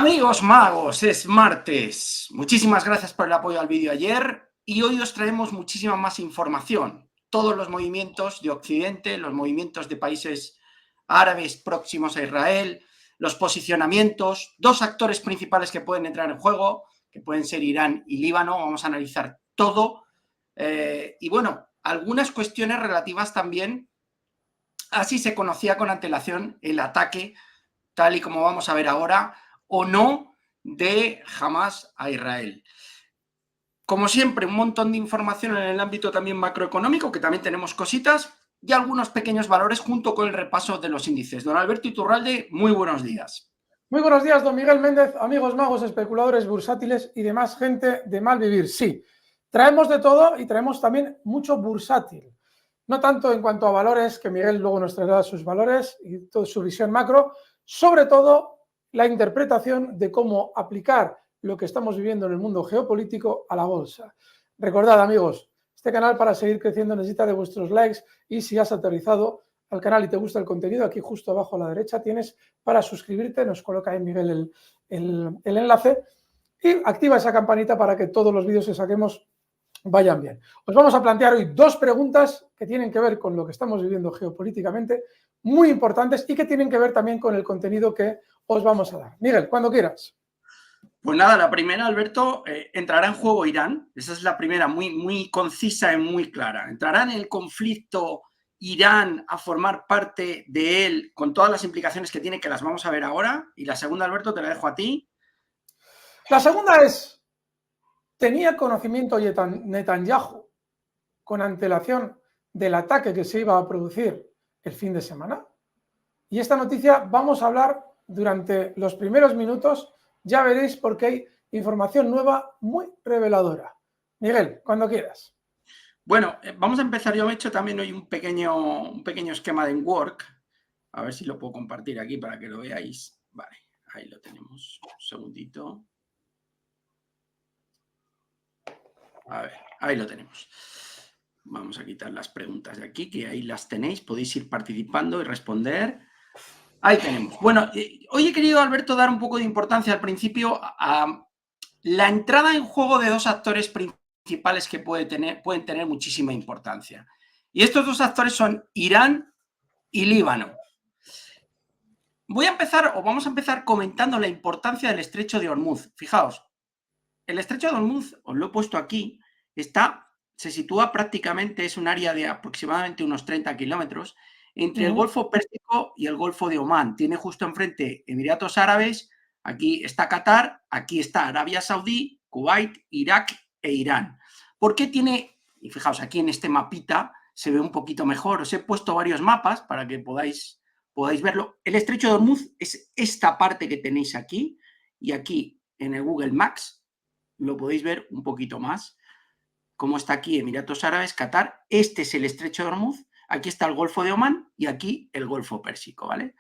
Amigos magos, es martes. Muchísimas gracias por el apoyo al vídeo ayer y hoy os traemos muchísima más información. Todos los movimientos de Occidente, los movimientos de países árabes próximos a Israel, los posicionamientos, dos actores principales que pueden entrar en juego, que pueden ser Irán y Líbano. Vamos a analizar todo. Y bueno, algunas cuestiones relativas también a si se conocía con antelación el ataque, tal y como vamos a ver ahora, o no, de Hamas a Israel. Como siempre, un montón de información en el ámbito también macroeconómico, que también tenemos cositas, y algunos pequeños valores junto con el repaso de los índices. Don Alberto Iturralde, muy buenos días. Muy buenos días, don Miguel Méndez, amigos magos, especuladores bursátiles y demás gente de mal vivir. Sí, traemos de todo y traemos también mucho bursátil. No tanto en cuanto a valores, que Miguel luego nos traerá sus valores y toda su visión macro, sobre todo la interpretación de cómo aplicar lo que estamos viviendo en el mundo geopolítico a la bolsa. Recordad, amigos, este canal para seguir creciendo necesita de vuestros likes y si has aterrizado al canal y te gusta el contenido, aquí justo abajo a la derecha tienes para suscribirte, nos coloca ahí Miguel el enlace y activa esa campanita para que todos los vídeos que saquemos vayan bien. Os vamos a plantear hoy dos preguntas que tienen que ver con lo que estamos viviendo geopolíticamente, muy importantes y que tienen que ver también con el contenido que os vamos a dar. Miguel, cuando quieras. Pues nada, la primera, Alberto, entrará en juego Irán. Esa es la primera, muy concisa y muy clara. ¿Entrará en el conflicto Irán a formar parte de él con todas las implicaciones que tiene, que las vamos a ver ahora? Y la segunda, Alberto, te la dejo a ti. La segunda es, ¿tenía conocimiento Netanyahu con antelación del ataque que se iba a producir el fin de semana? Y esta noticia vamos a hablar durante los primeros minutos, ya veréis porque hay información nueva muy reveladora. Miguel, cuando quieras. Bueno, vamos a empezar. Yo me he hecho también hoy un pequeño esquema de Work. A ver si lo puedo compartir aquí para que lo veáis. Vale, ahí lo tenemos. Un segundito. A ver, ahí lo tenemos. Vamos a quitar las preguntas de aquí, que ahí las tenéis. Podéis ir participando y responder. Ahí tenemos. Bueno, hoy he querido, Alberto, dar un poco de importancia al principio a la entrada en juego de dos actores principales que pueden tener muchísima importancia. Y estos dos actores son Irán y Líbano. Vamos a empezar comentando la importancia del estrecho de Hormuz. Fijaos, el estrecho de Hormuz, os lo he puesto aquí, se sitúa prácticamente, es un área de aproximadamente unos 30 kilómetros entre el Golfo Pérsico y el Golfo de Omán. Tiene justo enfrente Emiratos Árabes, aquí está Qatar, aquí está Arabia Saudí, Kuwait, Irak e Irán. ¿Por qué tiene? Y fijaos, aquí en este mapita se ve un poquito mejor. Os he puesto varios mapas para que podáis verlo. El estrecho de Hormuz es esta parte que tenéis aquí, y aquí en el Google Maps lo podéis ver un poquito más. Como está aquí Emiratos Árabes, Qatar, este es el estrecho de Hormuz, aquí está el Golfo de Omán y aquí el Golfo Pérsico, ¿vale?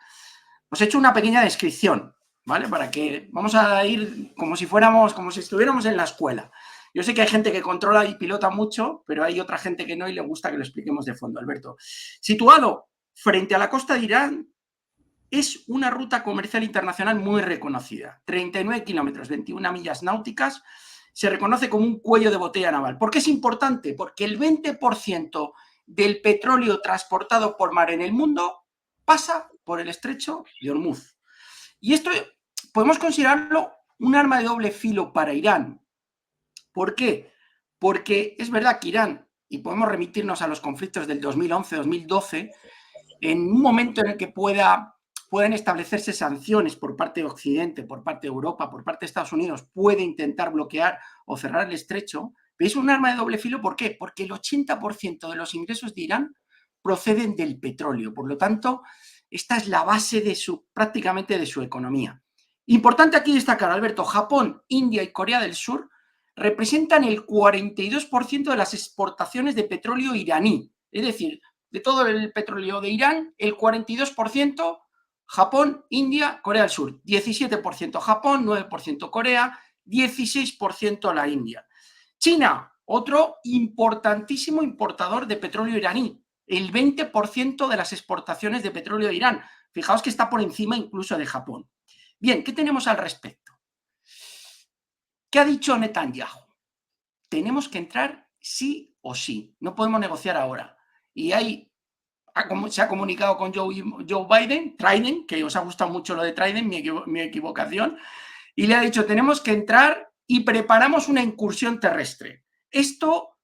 Os he hecho una pequeña descripción, ¿vale? Para que vamos a ir como si estuviéramos en la escuela. Yo sé que hay gente que controla y pilota mucho, pero hay otra gente que no y le gusta que lo expliquemos de fondo, Alberto. Situado frente a la costa de Irán, es una ruta comercial internacional muy reconocida. 39 kilómetros, 21 millas náuticas, se reconoce como un cuello de botella naval. ¿Por qué es importante? Porque el 20% del petróleo transportado por mar en el mundo pasa por el estrecho de Hormuz. Y esto podemos considerarlo un arma de doble filo para Irán. ¿Por qué? Porque es verdad que Irán, y podemos remitirnos a los conflictos del 2011-2012, en un momento en el que puedan establecerse sanciones por parte de Occidente, por parte de Europa, por parte de Estados Unidos, puede intentar bloquear o cerrar el estrecho, pero es un arma de doble filo. ¿Por qué? Porque el 80% de los ingresos de Irán proceden del petróleo. Por lo tanto, esta es la base prácticamente de su economía. Importante aquí destacar, Alberto, Japón, India y Corea del Sur representan el 42% de las exportaciones de petróleo iraní. Es decir, de todo el petróleo de Irán, el 42% Japón, India, Corea del Sur. 17% Japón, 9% Corea, 16% la India. China, otro importantísimo importador de petróleo iraní. El 20% de las exportaciones de petróleo de Irán. Fijaos que está por encima incluso de Japón. Bien, ¿qué tenemos al respecto? ¿Qué ha dicho Netanyahu? Tenemos que entrar sí o sí, no podemos negociar ahora. Y se ha comunicado con Joe Biden, que os ha gustado mucho lo de Trident, mi equivocación, y le ha dicho, tenemos que entrar y preparamos una incursión terrestre. Esto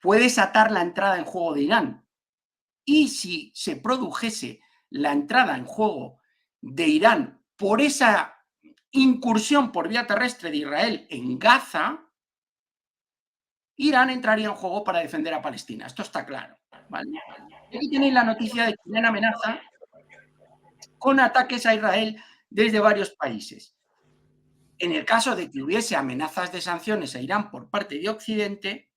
puede desatar la entrada en juego de Irán. Y si se produjese la entrada en juego de Irán por esa incursión por vía terrestre de Israel en Gaza, Irán entraría en juego para defender a Palestina. Esto está claro, ¿vale? Y aquí tenéis la noticia de que Irán amenaza con ataques a Israel desde varios países. En el caso de que hubiese amenazas de sanciones a Irán por parte de Occidente,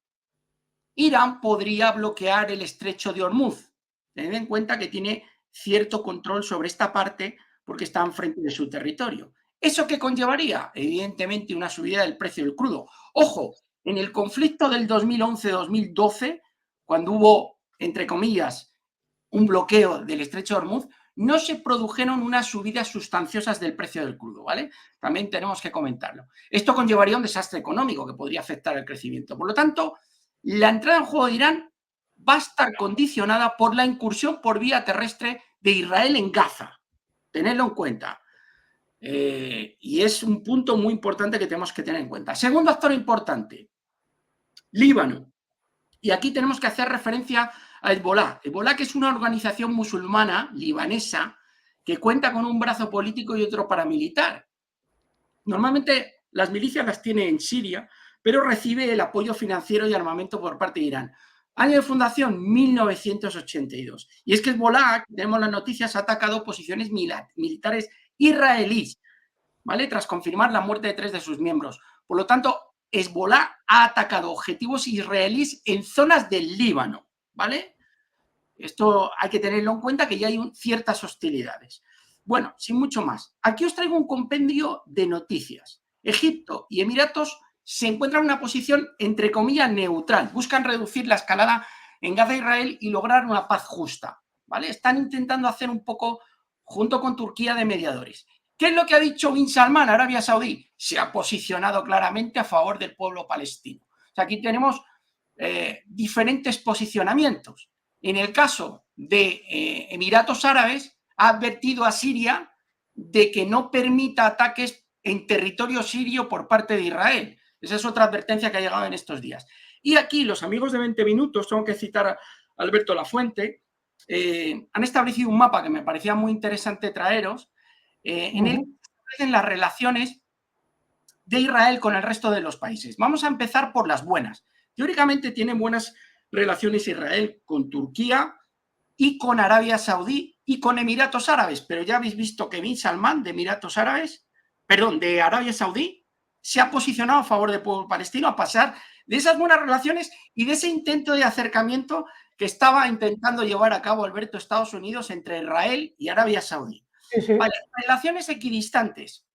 Irán podría bloquear el estrecho de Hormuz. Tened en cuenta que tiene cierto control sobre esta parte porque está enfrente de su territorio. ¿Eso qué conllevaría? Evidentemente una subida del precio del crudo. Ojo, en el conflicto del 2011-2012, cuando hubo, entre comillas, un bloqueo del estrecho de Hormuz, no se produjeron unas subidas sustanciosas del precio del crudo, ¿vale? También tenemos que comentarlo. Esto conllevaría un desastre económico que podría afectar el crecimiento. Por lo tanto, la entrada en juego de Irán va a estar condicionada por la incursión por vía terrestre de Israel en Gaza. Tenedlo en cuenta. Y es un punto muy importante que tenemos que tener en cuenta. Segundo actor importante, Líbano. Y aquí tenemos que hacer referencia a Hezbollah. Hezbollah, que es una organización musulmana libanesa que cuenta con un brazo político y otro paramilitar. Normalmente las milicias las tiene en Siria, pero recibe el apoyo financiero y armamento por parte de Irán. Año de fundación, 1982. Y es que Hezbollah, tenemos las noticias, ha atacado posiciones militares israelíes, ¿vale? Tras confirmar la muerte de 3 de sus miembros. Por lo tanto, Hezbollah ha atacado objetivos israelíes en zonas del Líbano, ¿vale? Esto hay que tenerlo en cuenta, que ya hay ciertas hostilidades. Bueno, sin mucho más. Aquí os traigo un compendio de noticias. Egipto y Emiratos se encuentran en una posición, entre comillas, neutral. Buscan reducir la escalada en Gaza e Israel y lograr una paz justa, ¿vale? Están intentando hacer un poco, junto con Turquía, de mediadores. ¿Qué es lo que ha dicho Bin Salman, Arabia Saudí? Se ha posicionado claramente a favor del pueblo palestino. O sea, aquí tenemos diferentes posicionamientos. En el caso de Emiratos Árabes, ha advertido a Siria de que no permita ataques en territorio sirio por parte de Israel. Esa es otra advertencia que ha llegado en estos días. Y aquí los amigos de 20 minutos, tengo que citar a Alberto Lafuente, han establecido un mapa que me parecía muy interesante traeros, en el que establecen las relaciones de Israel con el resto de los países. Vamos a empezar por las buenas. Teóricamente tiene buenas relaciones Israel con Turquía y con Arabia Saudí y con Emiratos Árabes, pero ya habéis visto que Bin Salman de Emiratos Árabes, perdón, de Arabia Saudí, se ha posicionado a favor del pueblo palestino, a pasar de esas buenas relaciones y de ese intento de acercamiento que estaba intentando llevar a cabo Alberto Estados Unidos entre Israel y Arabia Saudí. Sí, sí. Vale, relaciones equidistantes.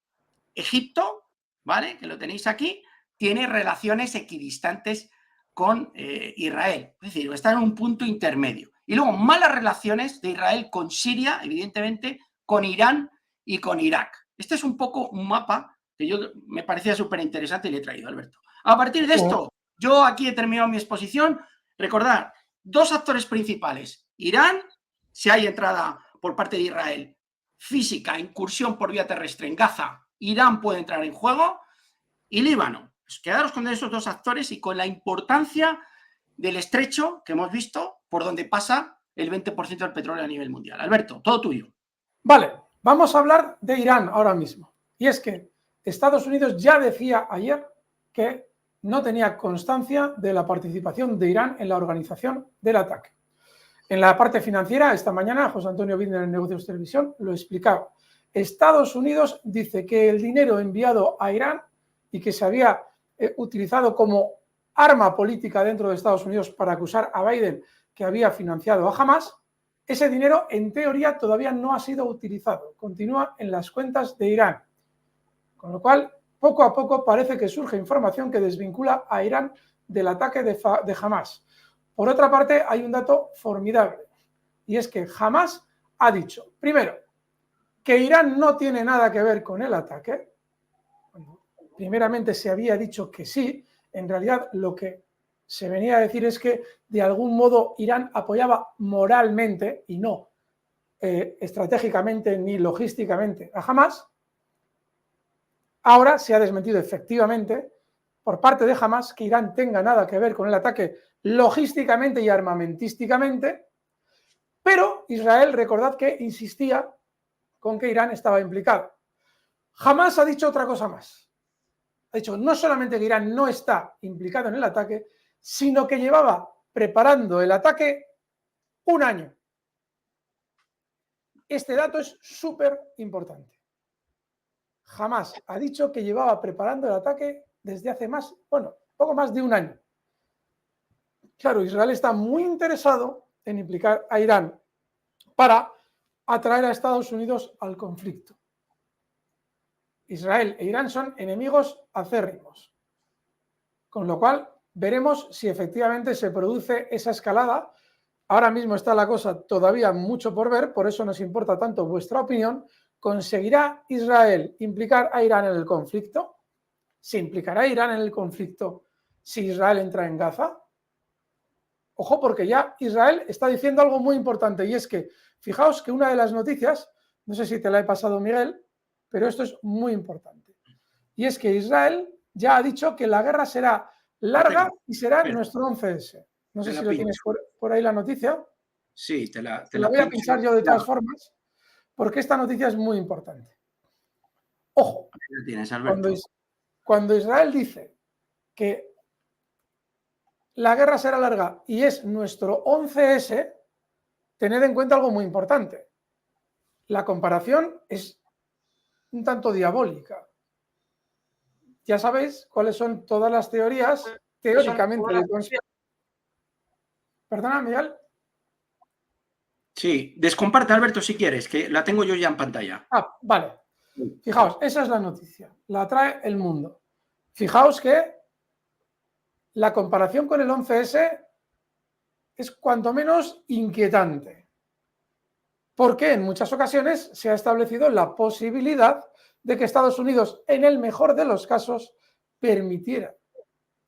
Egipto, ¿vale? Que lo tenéis aquí, tiene relaciones equidistantes con Israel. Es decir, está en un punto intermedio. Y luego, malas relaciones de Israel con Siria, evidentemente, con Irán y con Irak. Este es un poco un mapa que yo me parecía súper interesante y le he traído, Alberto. A partir de esto, yo aquí he terminado mi exposición. Recordad, dos actores principales. Irán, si hay entrada por parte de Israel física, incursión por vía terrestre en Gaza, Irán puede entrar en juego, y Líbano. Pues quedaros con esos dos actores y con la importancia del estrecho que hemos visto, por donde pasa el 20% del petróleo a nivel mundial. Alberto, todo tuyo. Vale, vamos a hablar de Irán ahora mismo. Y es que Estados Unidos ya decía ayer que no tenía constancia de la participación de Irán en la organización del ataque. En la parte financiera, esta mañana, José Antonio Binder en Negocios Televisión lo explicaba. Estados Unidos dice que el dinero enviado a Irán y que se había utilizado como arma política dentro de Estados Unidos para acusar a Biden que había financiado a Hamas, ese dinero en teoría todavía no ha sido utilizado, continúa en las cuentas de Irán. Con lo cual, poco a poco parece que surge información que desvincula a Irán del ataque de Hamas. Por otra parte, hay un dato formidable, y es que Hamas ha dicho, primero, que Irán no tiene nada que ver con el ataque, primeramente se había dicho que sí, en realidad lo que se venía a decir es que de algún modo Irán apoyaba moralmente y no estratégicamente ni logísticamente a Hamás. Ahora se ha desmentido efectivamente por parte de Hamás que Irán tenga nada que ver con el ataque logísticamente y armamentísticamente, pero Israel, recordad que insistía con que Irán estaba implicado. Hamás ha dicho otra cosa más. Ha dicho no solamente que Irán no está implicado en el ataque, sino que llevaba preparando el ataque un año. Este dato es súper importante. Hamás ha dicho que llevaba preparando el ataque desde hace poco más de un año. Claro, Israel está muy interesado en implicar a Irán para atraer a Estados Unidos al conflicto. Israel e Irán son enemigos acérrimos, con lo cual veremos si efectivamente se produce esa escalada. Ahora mismo está la cosa todavía mucho por ver, por eso nos importa tanto vuestra opinión. ¿Conseguirá Israel implicar a Irán en el conflicto? ¿Se implicará Irán en el conflicto si Israel entra en Gaza? Ojo, porque ya Israel está diciendo algo muy importante, y es que, fijaos que una de las noticias, no sé si te la he pasado, Miguel, pero esto es muy importante, y es que Israel ya ha dicho que la guerra será larga y será nuestro 11S. No sé si lo tienes por ahí la noticia. Sí, te la voy a pinchar yo de todas formas, porque esta noticia es muy importante. Ojo, tienes, Alberto. Cuando Israel dice que la guerra será larga y es nuestro 11S, tened en cuenta algo muy importante. La comparación es un tanto diabólica. Ya sabéis cuáles son todas las teorías teóricamente de conspiración. ¿Perdona, Miguel? Sí, descomparte, Alberto, si quieres, que la tengo yo ya en pantalla. Vale. Fijaos, esa es la noticia. La trae El Mundo. Fijaos que la comparación con el 11S es cuanto menos inquietante, porque en muchas ocasiones se ha establecido la posibilidad de que Estados Unidos, en el mejor de los casos, permitiera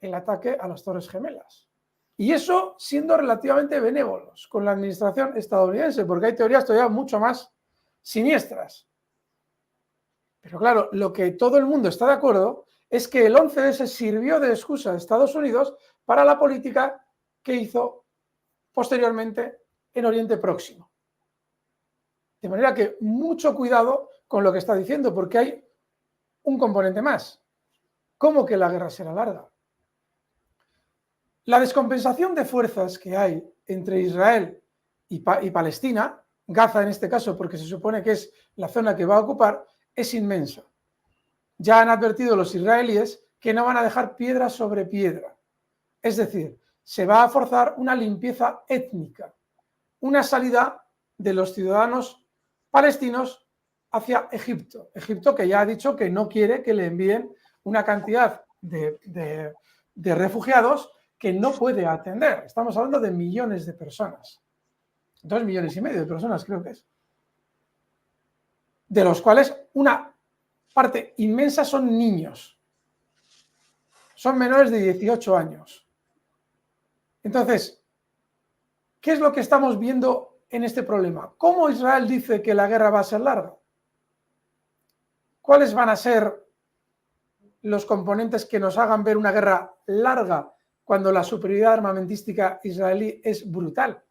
el ataque a las Torres Gemelas. Y eso siendo relativamente benévolos con la administración estadounidense, porque hay teorías todavía mucho más siniestras. Pero claro, lo que todo el mundo está de acuerdo es que el 11S sirvió de excusa a Estados Unidos para la política que hizo posteriormente en Oriente Próximo. De manera que mucho cuidado con lo que está diciendo, porque hay un componente más. ¿Cómo que la guerra será larga? La descompensación de fuerzas que hay entre Israel y Palestina, Gaza en este caso, porque se supone que es la zona que va a ocupar, es inmensa. Ya han advertido los israelíes que no van a dejar piedra sobre piedra. Es decir, se va a forzar una limpieza étnica, una salida de los ciudadanos palestinos hacia Egipto. Egipto que ya ha dicho que no quiere que le envíen una cantidad de refugiados que no puede atender. Estamos hablando de millones de personas. 2,5 millones de personas creo que es. De los cuales una parte inmensa son niños. Son menores de 18 años. Entonces, ¿qué es lo que estamos viendo en este problema? ¿Cómo Israel dice que la guerra va a ser larga? ¿Cuáles van a ser los componentes que nos hagan ver una guerra larga cuando la superioridad armamentística israelí es brutal?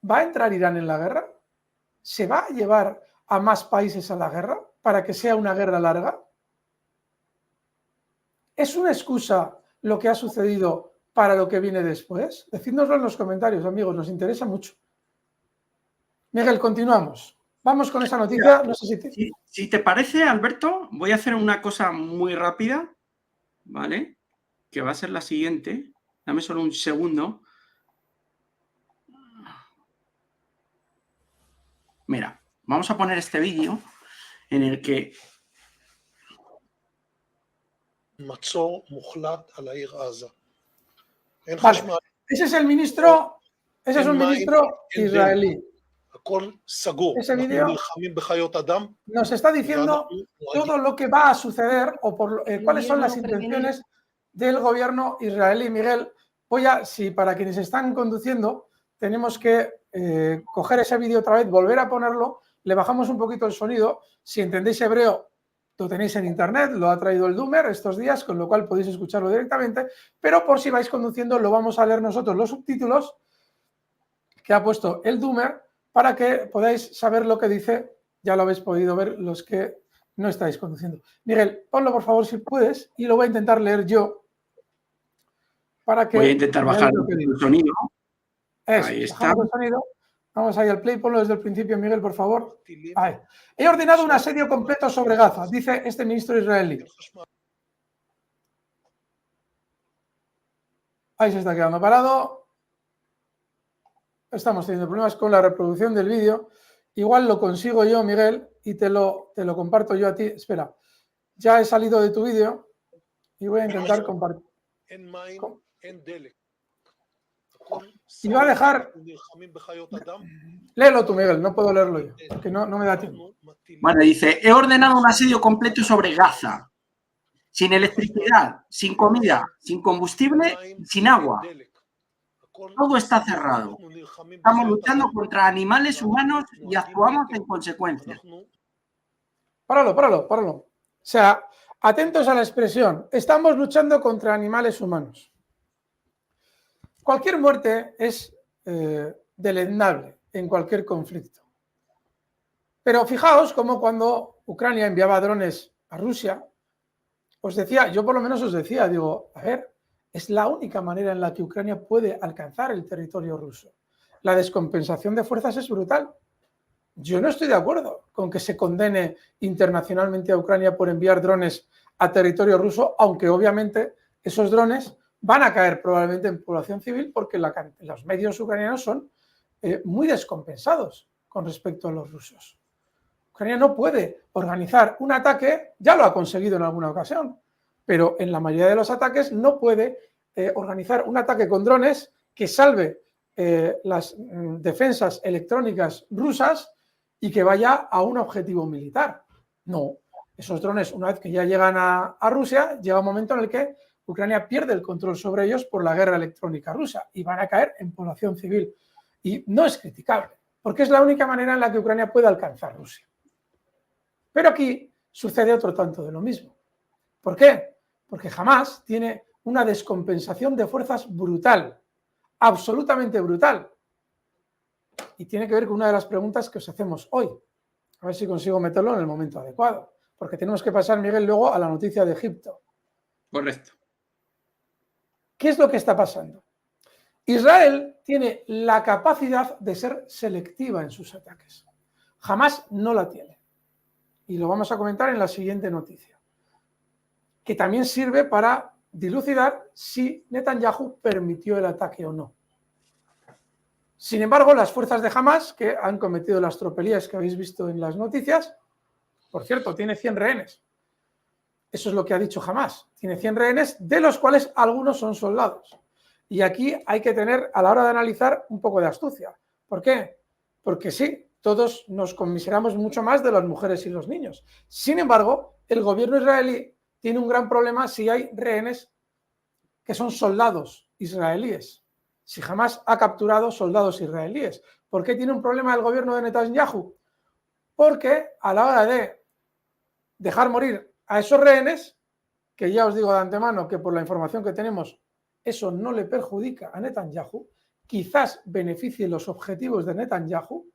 ¿Va a entrar Irán en la guerra? ¿Se va a llevar a más países a la guerra para que sea una guerra larga? ¿Es una excusa lo que ha sucedido para lo que viene después? Decídnoslo en los comentarios, amigos, nos interesa mucho. Miguel, continuamos. Vamos con esa noticia. No sé si te parece, Alberto, voy a hacer una cosa muy rápida, ¿vale? Que va a ser la siguiente. Dame solo un segundo. Mira, vamos a poner este vídeo en el que... Vale. Ese es el ministro, ese es un ministro israelí. Ese vídeo nos está diciendo todo lo que va a suceder o cuáles son las intenciones del gobierno israelí. Miguel, si para quienes están conduciendo tenemos que coger ese vídeo otra vez, volver a ponerlo, le bajamos un poquito el sonido. Si entendéis hebreo, lo tenéis en internet, lo ha traído el Doomer estos días, con lo cual podéis escucharlo directamente, pero por si vais conduciendo lo vamos a leer nosotros los subtítulos que ha puesto el Doomer para que podáis saber lo que dice. Ya lo habéis podido ver los que no estáis conduciendo. Miguel, ponlo por favor si puedes y lo voy a intentar leer yo para que... Voy a intentar bajar el sonido. Ahí está. El sonido. Vamos ahí al play, ponlo desde el principio, Miguel, por favor. Ahí. He ordenado un asedio completo sobre Gaza, dice este ministro israelí. Ahí se está quedando parado. Estamos teniendo problemas con la reproducción del vídeo. Igual lo consigo yo, Miguel, y te lo comparto yo a ti. Espera, ya he salido de tu vídeo y voy a intentar compartir. Y va a dejar... Léelo tú, Miguel, no puedo leerlo yo, porque no me da tiempo. Bueno, dice, he ordenado un asedio completo sobre Gaza, sin electricidad, sin comida, sin combustible y sin agua. Todo está cerrado. Estamos luchando contra animales humanos y actuamos en consecuencia. Páralo. O sea, atentos a la expresión. Estamos luchando contra animales humanos. Cualquier muerte es deleznable en cualquier conflicto. Pero fijaos cómo cuando Ucrania enviaba drones a Rusia, os decía, yo por lo menos os decía, digo, a ver, es la única manera en la que Ucrania puede alcanzar el territorio ruso. La descompensación de fuerzas es brutal. Yo no estoy de acuerdo con que se condene internacionalmente a Ucrania por enviar drones a territorio ruso, aunque obviamente esos drones van a caer probablemente en población civil porque los medios ucranianos son muy descompensados con respecto a los rusos. Ucrania no puede organizar un ataque, ya lo ha conseguido en alguna ocasión, pero en la mayoría de los ataques no puede organizar un ataque con drones que salve las defensas electrónicas rusas y que vaya a un objetivo militar. No, esos drones, una vez que ya llegan a Rusia, llega un momento en el que Ucrania pierde el control sobre ellos por la guerra electrónica rusa y van a caer en población civil. Y no es criticable, porque es la única manera en la que Ucrania puede alcanzar Rusia. Pero aquí sucede otro tanto de lo mismo. ¿Por qué? Porque Hamás tiene una descompensación de fuerzas brutal, absolutamente brutal. Y tiene que ver con una de las preguntas que os hacemos hoy. A ver si consigo meterlo en el momento adecuado. Porque tenemos que pasar, Miguel, luego a la noticia de Egipto. Correcto. ¿Qué es lo que está pasando? Israel tiene la capacidad de ser selectiva en sus ataques. Hamás no la tiene. Y lo vamos a comentar en la siguiente noticia, que también sirve para dilucidar si Netanyahu permitió el ataque o no. Sin embargo, las fuerzas de Hamás, que han cometido las tropelías que habéis visto en las noticias, por cierto, tiene 100 rehenes. Eso es lo que ha dicho Hamás. Tiene 100 rehenes, de los cuales algunos son soldados. Y aquí hay que tener, a la hora de analizar, un poco de astucia. ¿Por qué? Porque sí, todos nos conmiseramos mucho más de las mujeres y los niños. Sin embargo, el gobierno israelí tiene un gran problema si hay rehenes que son soldados israelíes. Si Hamás ha capturado soldados israelíes. ¿Por qué tiene un problema el gobierno de Netanyahu? Porque a la hora de dejar morir a esos rehenes, que ya os digo de antemano que por la información que tenemos, eso no le perjudica a Netanyahu, quizás beneficie los objetivos de Netanyahu.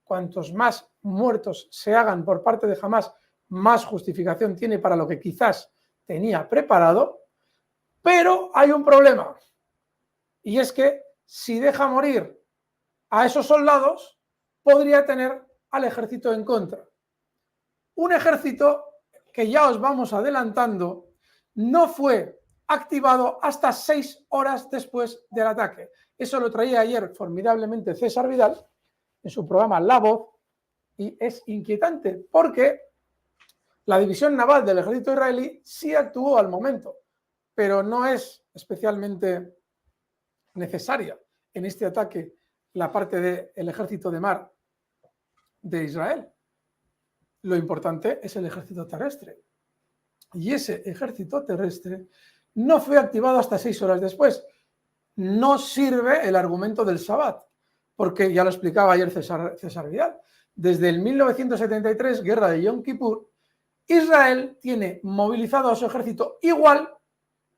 Cuantos más muertos se hagan por parte de Hamás, más justificación tiene para lo que quizás tenía preparado. Pero hay un problema, y es que si deja morir a esos soldados, podría tener al ejército en contra. Un ejército que, ya os vamos adelantando, no fue activado hasta 6 horas después del ataque. Eso lo traía ayer formidablemente César Vidal en su programa La Voz, y es inquietante porque la división naval del ejército israelí sí actuó al momento, pero no es especialmente necesaria en este ataque la parte del ejército de mar de Israel. Lo importante es el ejército terrestre. Y ese ejército terrestre no fue activado hasta 6 horas después. No sirve el argumento del Sabbat, porque ya lo explicaba ayer César Vidal. Desde el 1973, guerra de Yom Kippur, Israel tiene movilizado a su ejército igual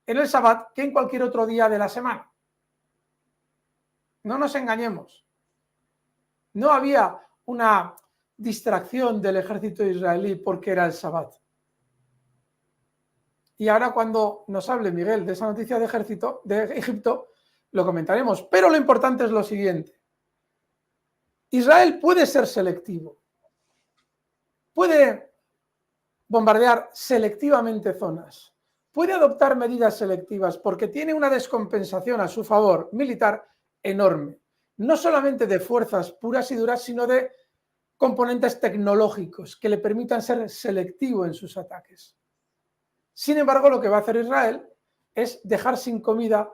en el Sabbat que en cualquier otro día de la semana. No nos engañemos. No había una distracción del ejército israelí porque era el Sabbat. Y ahora cuando nos hable Miguel de esa noticia de Egipto, lo comentaremos. Pero lo importante es lo siguiente. Israel puede ser selectivo. Puede bombardear selectivamente zonas. Puede adoptar medidas selectivas porque tiene una descompensación a su favor militar enorme. No solamente de fuerzas puras y duras, sino de componentes tecnológicos que le permitan ser selectivo en sus ataques. Sin embargo, lo que va a hacer Israel es dejar sin comida,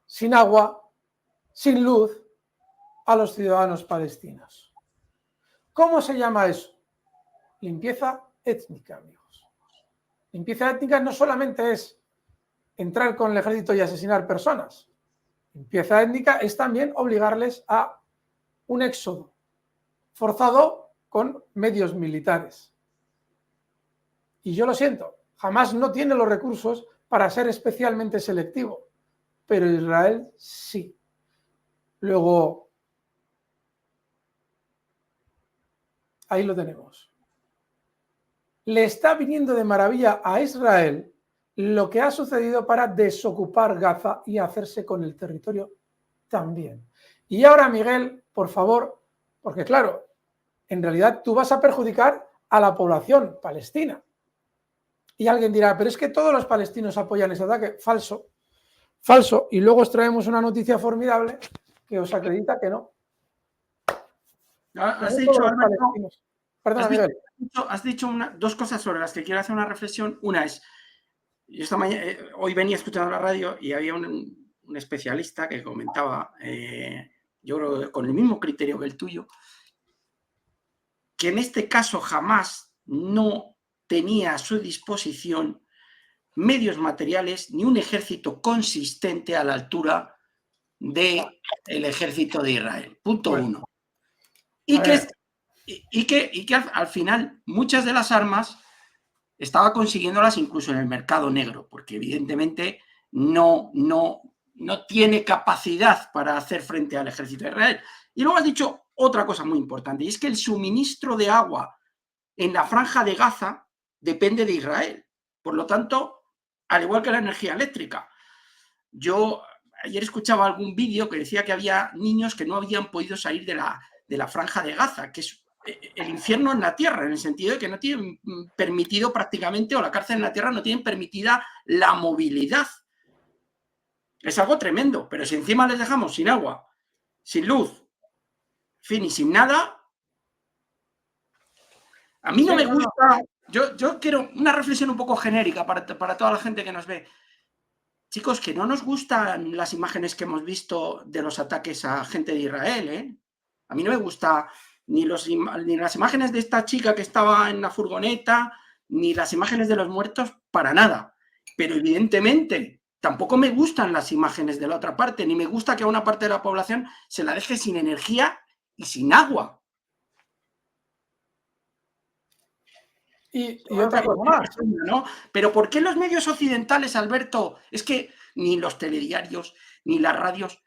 sin agua, sin luz a los ciudadanos palestinos. ¿Cómo se llama eso? Limpieza étnica, amigos. Limpieza étnica no solamente es entrar con el ejército y asesinar personas. Limpieza étnica es también obligarles a un éxodo forzado con medios militares. Y yo lo siento, Hamás no tiene los recursos para ser especialmente selectivo, pero Israel sí. Luego, ahí lo tenemos. Le está viniendo de maravilla a Israel lo que ha sucedido para desocupar Gaza y hacerse con el territorio también. Y ahora, Miguel, por favor, porque claro, en realidad tú vas a perjudicar a la población palestina. Y alguien dirá, pero es que todos los palestinos apoyan ese ataque. Falso, falso. Y luego os traemos una noticia formidable que os acredita que no. Has dicho, Alberto, perdona, Miguel. Has dicho dos cosas sobre las que quiero hacer una reflexión. Una es, hoy venía escuchando la radio y había un especialista que comentaba, yo creo con el mismo criterio que el tuyo, que en este caso jamás no tenía a su disposición medios materiales ni un ejército consistente a la altura del ejército de Israel. Punto uno. Y que al final muchas de las armas estaba consiguiéndolas incluso en el mercado negro, porque evidentemente no tiene capacidad para hacer frente al ejército de Israel. Y luego has dicho otra cosa muy importante, y es que el suministro de agua en la franja de Gaza depende de Israel. Por lo tanto, al igual que la energía eléctrica. Yo ayer escuchaba algún vídeo que decía que había niños que no habían podido salir de la franja de Gaza, que es el infierno en la tierra, en el sentido de que no tienen permitido prácticamente, o la cárcel en la tierra no tienen permitida la movilidad. Es algo tremendo, pero si encima les dejamos sin agua, sin luz, en fin, y sin nada, a mí no me gusta. Yo quiero una reflexión un poco genérica para toda la gente que nos ve. Chicos, que no nos gustan las imágenes que hemos visto de los ataques a gente de Israel, ¿eh? A mí no me gusta ni las imágenes de esta chica que estaba en la furgoneta, ni las imágenes de los muertos, para nada. Pero evidentemente tampoco me gustan las imágenes de la otra parte, ni me gusta que a una parte de la población se la deje sin energía y sin agua. Y otra cosa más, ¿no? Pero ¿por qué los medios occidentales, Alberto? Es que ni los telediarios, ni las radios,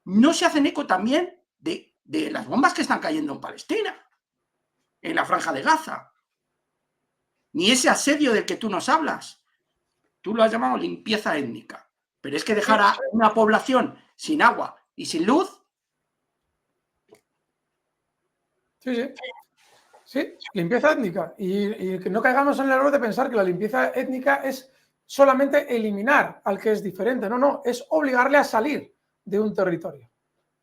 no se hacen eco también de las bombas que están cayendo en Palestina, en la franja de Gaza. Ni ese asedio del que tú nos hablas. Tú lo has llamado limpieza étnica. Pero es que dejar a una población sin agua y sin luz. Sí, limpieza étnica. Y que no caigamos en el error de pensar que la limpieza étnica es solamente eliminar al que es diferente. No, es obligarle a salir de un territorio.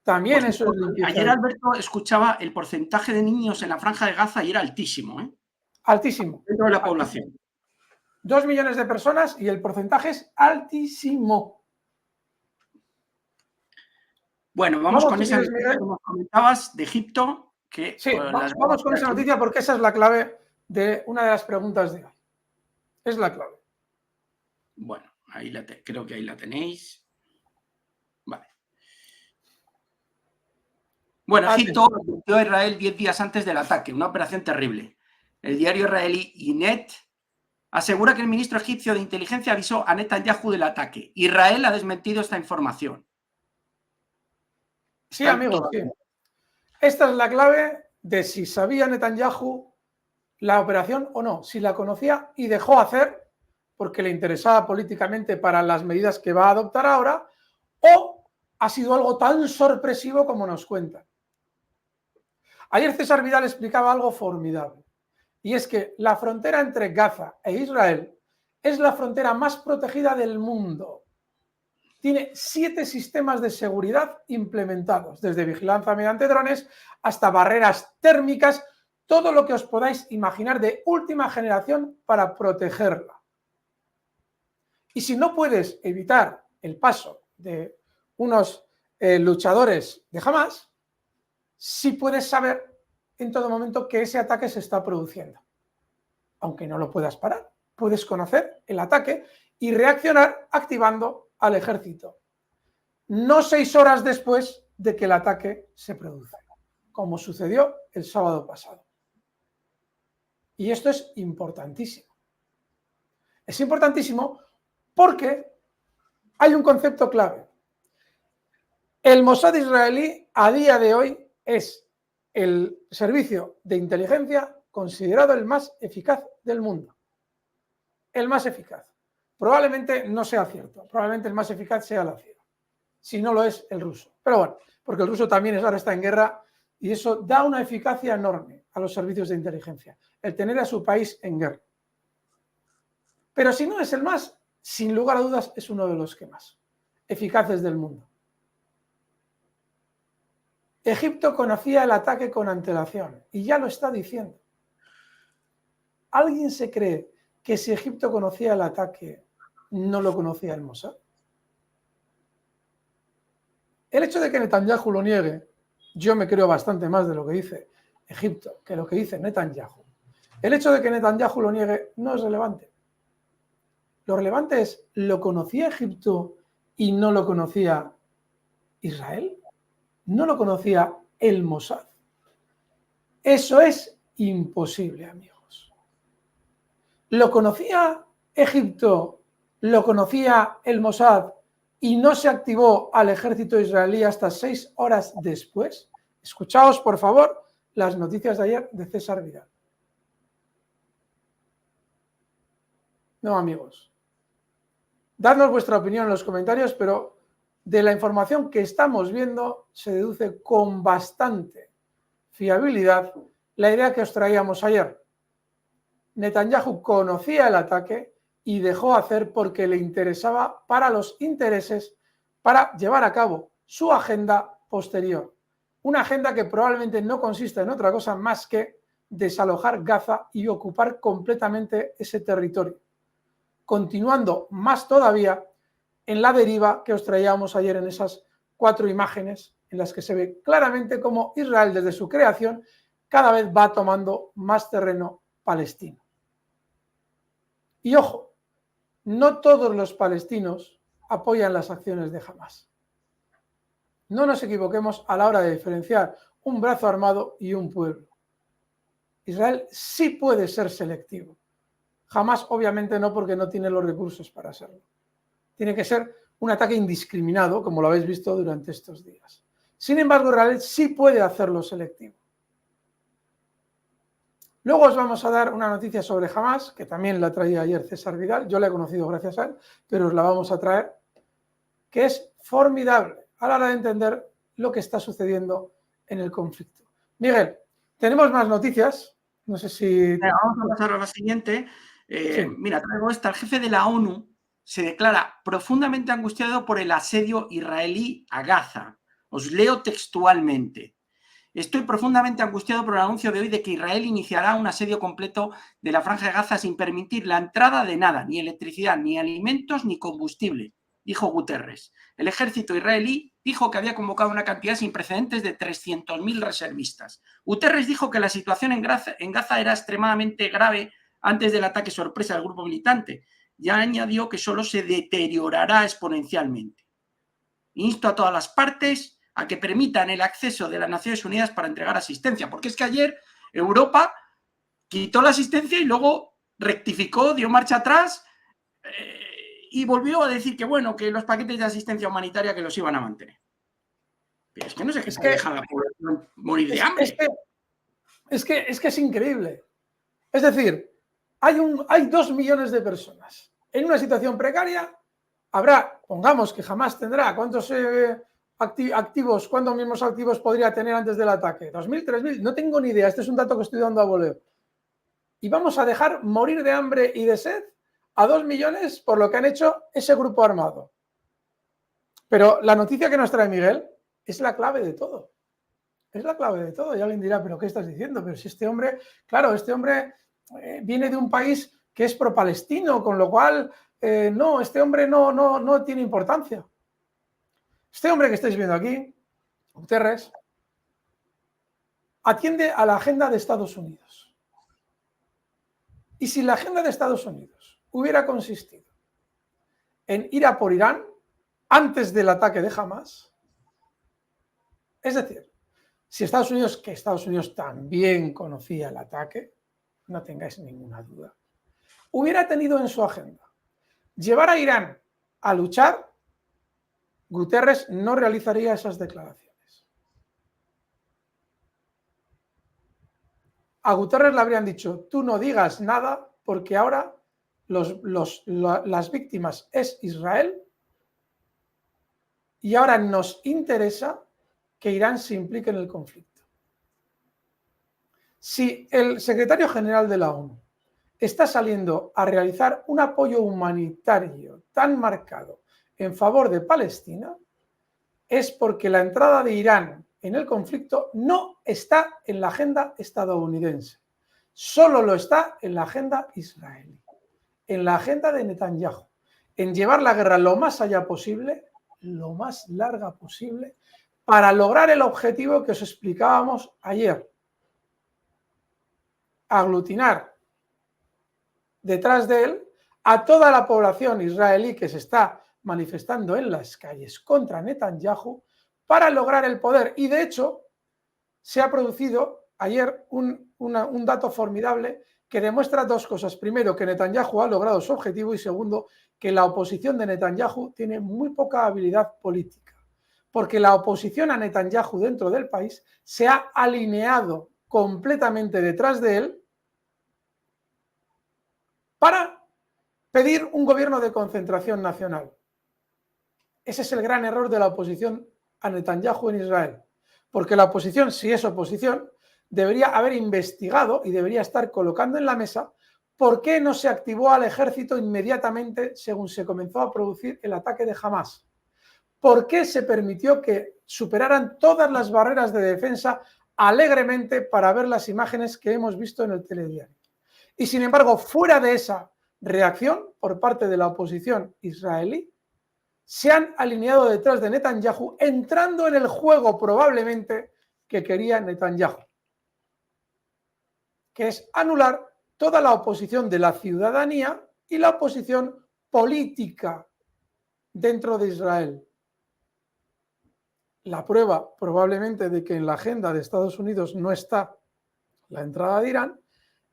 También pues eso es limpieza. Ayer, Alberto, escuchaba el porcentaje de niños en la franja de Gaza y era altísimo, ¿eh? Altísimo. Dentro de la población. 2 millones de personas y el porcentaje es altísimo. Bueno, vamos con esa que nos comentabas de Egipto. que Sí, las vamos con esa noticia porque esa es la clave de una de las preguntas de hoy. Es la clave. Bueno, creo que ahí la tenéis. Vale. Bueno, Egipto Atención. advirtió a Israel 10 días antes del ataque, una operación terrible. El diario israelí Ynet asegura que el ministro egipcio de inteligencia avisó a Netanyahu del ataque. Israel ha desmentido esta información. Sí, amigos, sí. Esta es la clave de si sabía Netanyahu la operación o no, si la conocía y dejó hacer porque le interesaba políticamente para las medidas que va a adoptar ahora, o ha sido algo tan sorpresivo como nos cuenta. Ayer César Vidal explicaba algo formidable, y es que la frontera entre Gaza e Israel es la frontera más protegida del mundo. Tiene 7 sistemas de seguridad implementados, desde vigilancia mediante drones hasta barreras térmicas, todo lo que os podáis imaginar de última generación para protegerla. Y si no puedes evitar el paso de unos luchadores de Hamas, sí puedes saber en todo momento que ese ataque se está produciendo. Aunque no lo puedas parar, puedes conocer el ataque y reaccionar activando al ejército. No 6 horas después de que el ataque se produce, como sucedió el sábado pasado. Y esto es importantísimo. Es importantísimo porque hay un concepto clave. El Mossad israelí a día de hoy es el servicio de inteligencia considerado el más eficaz del mundo. El más eficaz. Probablemente no sea cierto, probablemente el más eficaz sea la CIA, si no lo es el ruso. Pero bueno, porque el ruso también ahora está en guerra y eso da una eficacia enorme a los servicios de inteligencia, el tener a su país en guerra. Pero si no es el más, sin lugar a dudas es uno de los que más eficaces del mundo. Egipto conocía el ataque con antelación y ya lo está diciendo. ¿Alguien se cree que si Egipto conocía el ataque no lo conocía el Mossad? El hecho de que Netanyahu lo niegue, yo me creo bastante más de lo que dice Egipto que lo que dice Netanyahu. El hecho de que Netanyahu lo niegue no es relevante. Lo relevante es, ¿lo conocía Egipto y no lo conocía Israel? ¿No lo conocía el Mossad? Eso es imposible, amigos. ¿Lo conocía Egipto? ¿Lo conocía el Mossad? ¿Y no se activó al ejército israelí hasta 6 horas después? Escuchaos, por favor, las noticias de ayer de César Vidal. No, amigos. Dadnos vuestra opinión en los comentarios, pero de la información que estamos viendo se deduce con bastante fiabilidad la idea que os traíamos ayer. Netanyahu conocía el ataque y dejó hacer porque le interesaba para los intereses para llevar a cabo su agenda posterior. Una agenda que probablemente no consiste en otra cosa más que desalojar Gaza y ocupar completamente ese territorio, continuando más todavía en la deriva que os traíamos ayer en esas 4 imágenes en las que se ve claramente cómo Israel desde su creación cada vez va tomando más terreno palestino. Y ojo, no todos los palestinos apoyan las acciones de Hamas. No nos equivoquemos a la hora de diferenciar un brazo armado y un pueblo. Israel sí puede ser selectivo. Hamas obviamente no, porque no tiene los recursos para serlo. Tiene que ser un ataque indiscriminado, como lo habéis visto durante estos días. Sin embargo, Israel sí puede hacerlo selectivo. Luego os vamos a dar una noticia sobre Hamas, que también la traía ayer César Vidal, yo la he conocido gracias a él, pero os la vamos a traer, que es formidable a la hora de entender lo que está sucediendo en el conflicto. Miguel, tenemos más noticias, no sé si... Vamos a pasar a la siguiente. Sí. Mira, traigo esta. El jefe de la ONU se declara profundamente angustiado por el asedio israelí a Gaza. Os leo textualmente. Estoy profundamente angustiado por el anuncio de hoy de que Israel iniciará un asedio completo de la Franja de Gaza sin permitir la entrada de nada, ni electricidad, ni alimentos, ni combustible. dijo Guterres. El ejército israelí dijo que había convocado una cantidad sin precedentes de 300.000 reservistas. Guterres dijo que la situación en Gaza era extremadamente grave antes del ataque sorpresa del grupo militante. Ya añadió que solo se deteriorará exponencialmente. Insto a todas las partes a que permitan el acceso de las Naciones Unidas para entregar asistencia, porque es que ayer Europa quitó la asistencia y luego rectificó, dio marcha atrás y volvió a decir que bueno, que los paquetes de asistencia humanitaria que los iban a mantener. Pero es que no sé qué deja a la población morir de hambre. Es que es increíble. Es decir, hay 2 millones de personas en una situación precaria. Habrá, pongamos que jamás tendrá, ¿cuántos activos, cuántos mismos activos podría tener antes del ataque? ¿2.000, 3.000? No tengo ni idea, este es un dato que estoy dando a voleo. Y vamos a dejar morir de hambre y de sed a 2 millones por lo que han hecho ese grupo armado. Pero la noticia que nos trae Miguel es la clave de todo. Es la clave de todo. Y alguien dirá, ¿pero qué estás diciendo? Pero si este hombre, claro, este hombre viene de un país que es pro-palestino, con lo cual, no, este hombre no tiene importancia. Este hombre que estáis viendo aquí, Guterres, atiende a la agenda de Estados Unidos. Y si la agenda de Estados Unidos hubiera consistido en ir a por Irán antes del ataque de Hamas, es decir, si Estados Unidos, que Estados Unidos también conocía el ataque, no tengáis ninguna duda, hubiera tenido en su agenda llevar a Irán a luchar, Guterres no realizaría esas declaraciones. A Guterres le habrían dicho, tú no digas nada porque ahora las víctimas es Israel y ahora nos interesa que Irán se implique en el conflicto. Si el secretario general de la ONU está saliendo a realizar un apoyo humanitario tan marcado en favor de Palestina, es porque la entrada de Irán en el conflicto no está en la agenda estadounidense, solo lo está en la agenda israelí, en la agenda de Netanyahu, en llevar la guerra lo más allá posible, lo más larga posible, para lograr el objetivo que os explicábamos ayer. Aglutinar detrás de él a toda la población israelí que se está manifestando en las calles contra Netanyahu para lograr el poder. Y de hecho, se ha producido ayer un dato formidable que demuestra 2 cosas. Primero, que Netanyahu ha logrado su objetivo y segundo, que la oposición de Netanyahu tiene muy poca habilidad política. Porque la oposición a Netanyahu dentro del país se ha alineado completamente detrás de él para pedir un gobierno de concentración nacional. Ese es el gran error de la oposición a Netanyahu en Israel. Porque la oposición, si es oposición, debería haber investigado y debería estar colocando en la mesa por qué no se activó al ejército inmediatamente según se comenzó a producir el ataque de Hamas. ¿Por qué se permitió que superaran todas las barreras de defensa alegremente para ver las imágenes que hemos visto en el telediario? Y sin embargo, fuera de esa reacción por parte de la oposición israelí, se han alineado detrás de Netanyahu, entrando en el juego probablemente que quería Netanyahu, que es anular toda la oposición de la ciudadanía y la oposición política dentro de Israel. La prueba probablemente de que en la agenda de Estados Unidos no está la entrada de Irán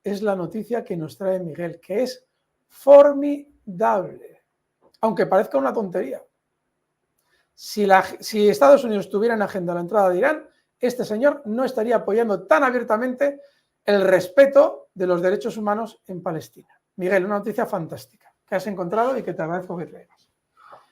es la noticia que nos trae Miguel, que es formidable, aunque parezca una tontería. Si Estados Unidos tuviera en agenda la entrada de Irán, este señor no estaría apoyando tan abiertamente el respeto de los derechos humanos en Palestina. Miguel, una noticia fantástica que has encontrado y que te agradezco que traigas.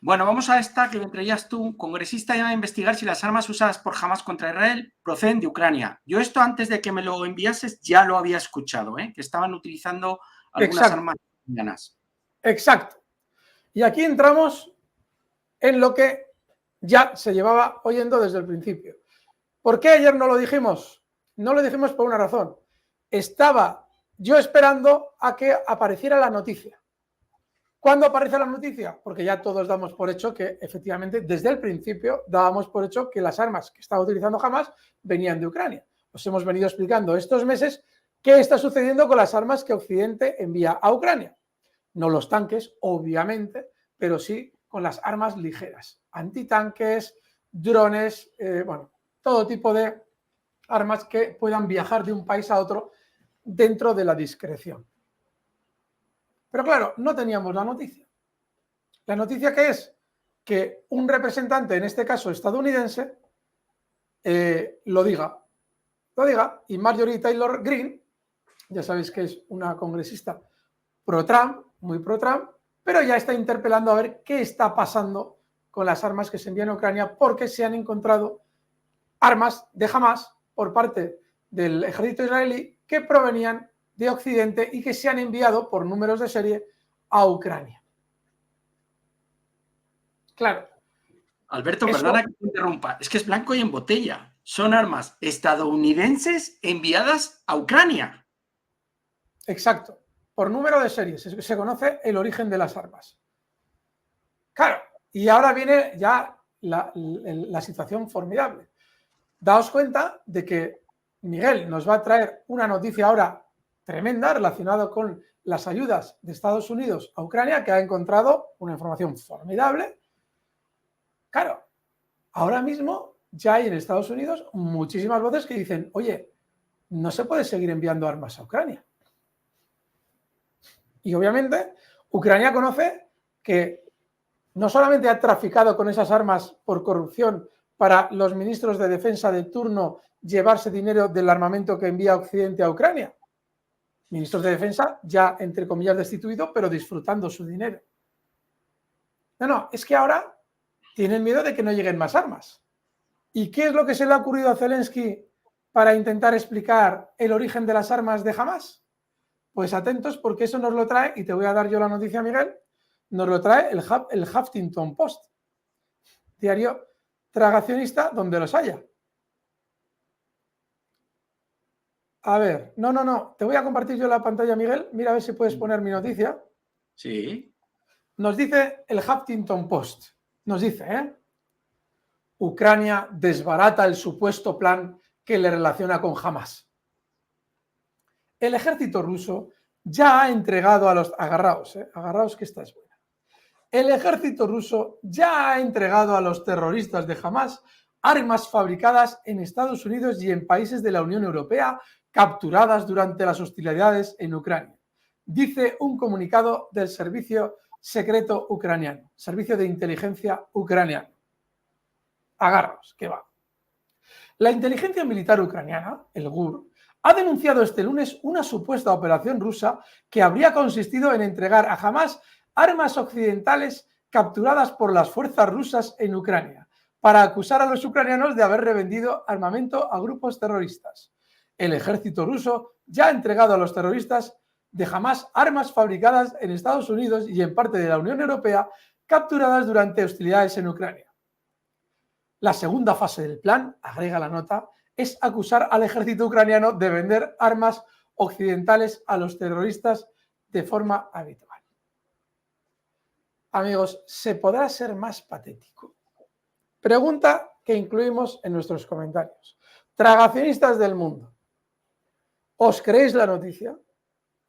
Bueno, vamos a esta que me traías tú. Congresista llama a investigar si las armas usadas por Hamas contra Israel proceden de Ucrania. Yo esto antes de que me lo enviases ya lo había escuchado, que estaban utilizando algunas armas ucranianas. Exacto. Y aquí entramos en lo que ya se llevaba oyendo desde el principio. ¿Por qué ayer no lo dijimos? No lo dijimos por una razón. Estaba yo esperando a que apareciera la noticia. ¿Cuándo aparece la noticia? Porque ya todos damos por hecho que efectivamente desde el principio dábamos por hecho que las armas que estaba utilizando Hamas venían de Ucrania. Os hemos venido explicando estos meses qué está sucediendo con las armas que Occidente envía a Ucrania. No los tanques, obviamente, pero sí con las armas ligeras, antitanques, drones, bueno, todo tipo de armas que puedan viajar de un país a otro dentro de la discreción. Pero claro, no teníamos la noticia. La noticia que es que un representante, en este caso estadounidense, lo diga, y Marjorie Taylor Greene, ya sabéis que es una congresista pro-Trump, muy pro-Trump, pero ya está interpelando a ver qué está pasando con las armas que se envían a Ucrania, porque se han encontrado armas de Hamas por parte del ejército israelí que provenían de Occidente y que se han enviado por números de serie a Ucrania. Claro. Alberto, perdona que te interrumpa, es que es blanco y en botella. Son armas estadounidenses enviadas a Ucrania. Exacto. Por número de series se conoce el origen de las armas. Claro, y ahora viene ya la situación formidable. Daos cuenta de que Miguel nos va a traer una noticia ahora tremenda relacionada con las ayudas de Estados Unidos a Ucrania, que ha encontrado una información formidable. Claro, ahora mismo ya hay en Estados Unidos muchísimas voces que dicen, oye, no se puede seguir enviando armas a Ucrania. Y obviamente Ucrania conoce que no solamente ha traficado con esas armas por corrupción para los ministros de defensa de turno llevarse dinero del armamento que envía Occidente a Ucrania. Ministros de defensa ya, entre comillas, destituidos, pero disfrutando su dinero. No, es que ahora tienen miedo de que no lleguen más armas. ¿Y qué es lo que se le ha ocurrido a Zelensky para intentar explicar el origen de las armas de Hamas? Pues atentos, porque eso nos lo trae, y te voy a dar yo la noticia, Miguel, nos lo trae el Huffington Post, diario tragacionista donde los haya. A ver, no, te voy a compartir yo la pantalla, Miguel, mira a ver si puedes poner mi noticia. Sí. Nos dice el Huffington Post, nos dice, Ucrania desbarata el supuesto plan que le relaciona con Hamas. El ejército ruso ya ha entregado a los... Agarraos que esta es buena. El ejército ruso ya ha entregado a los terroristas de Hamas armas fabricadas en Estados Unidos y en países de la Unión Europea capturadas durante las hostilidades en Ucrania, dice un comunicado del Servicio Secreto Ucraniano, Servicio de Inteligencia Ucraniano. Agarraos, que va. La inteligencia militar ucraniana, el GUR, ha denunciado este lunes una supuesta operación rusa que habría consistido en entregar a Hamas armas occidentales capturadas por las fuerzas rusas en Ucrania, para acusar a los ucranianos de haber revendido armamento a grupos terroristas. El ejército ruso ya ha entregado a los terroristas de Hamas armas fabricadas en Estados Unidos y en parte de la Unión Europea capturadas durante hostilidades en Ucrania. La segunda fase del plan, agrega la nota, es acusar al ejército ucraniano de vender armas occidentales a los terroristas de forma habitual. Amigos, ¿se podrá ser más patético? Pregunta que incluimos en nuestros comentarios. Tragacionistas del mundo, ¿os creéis la noticia?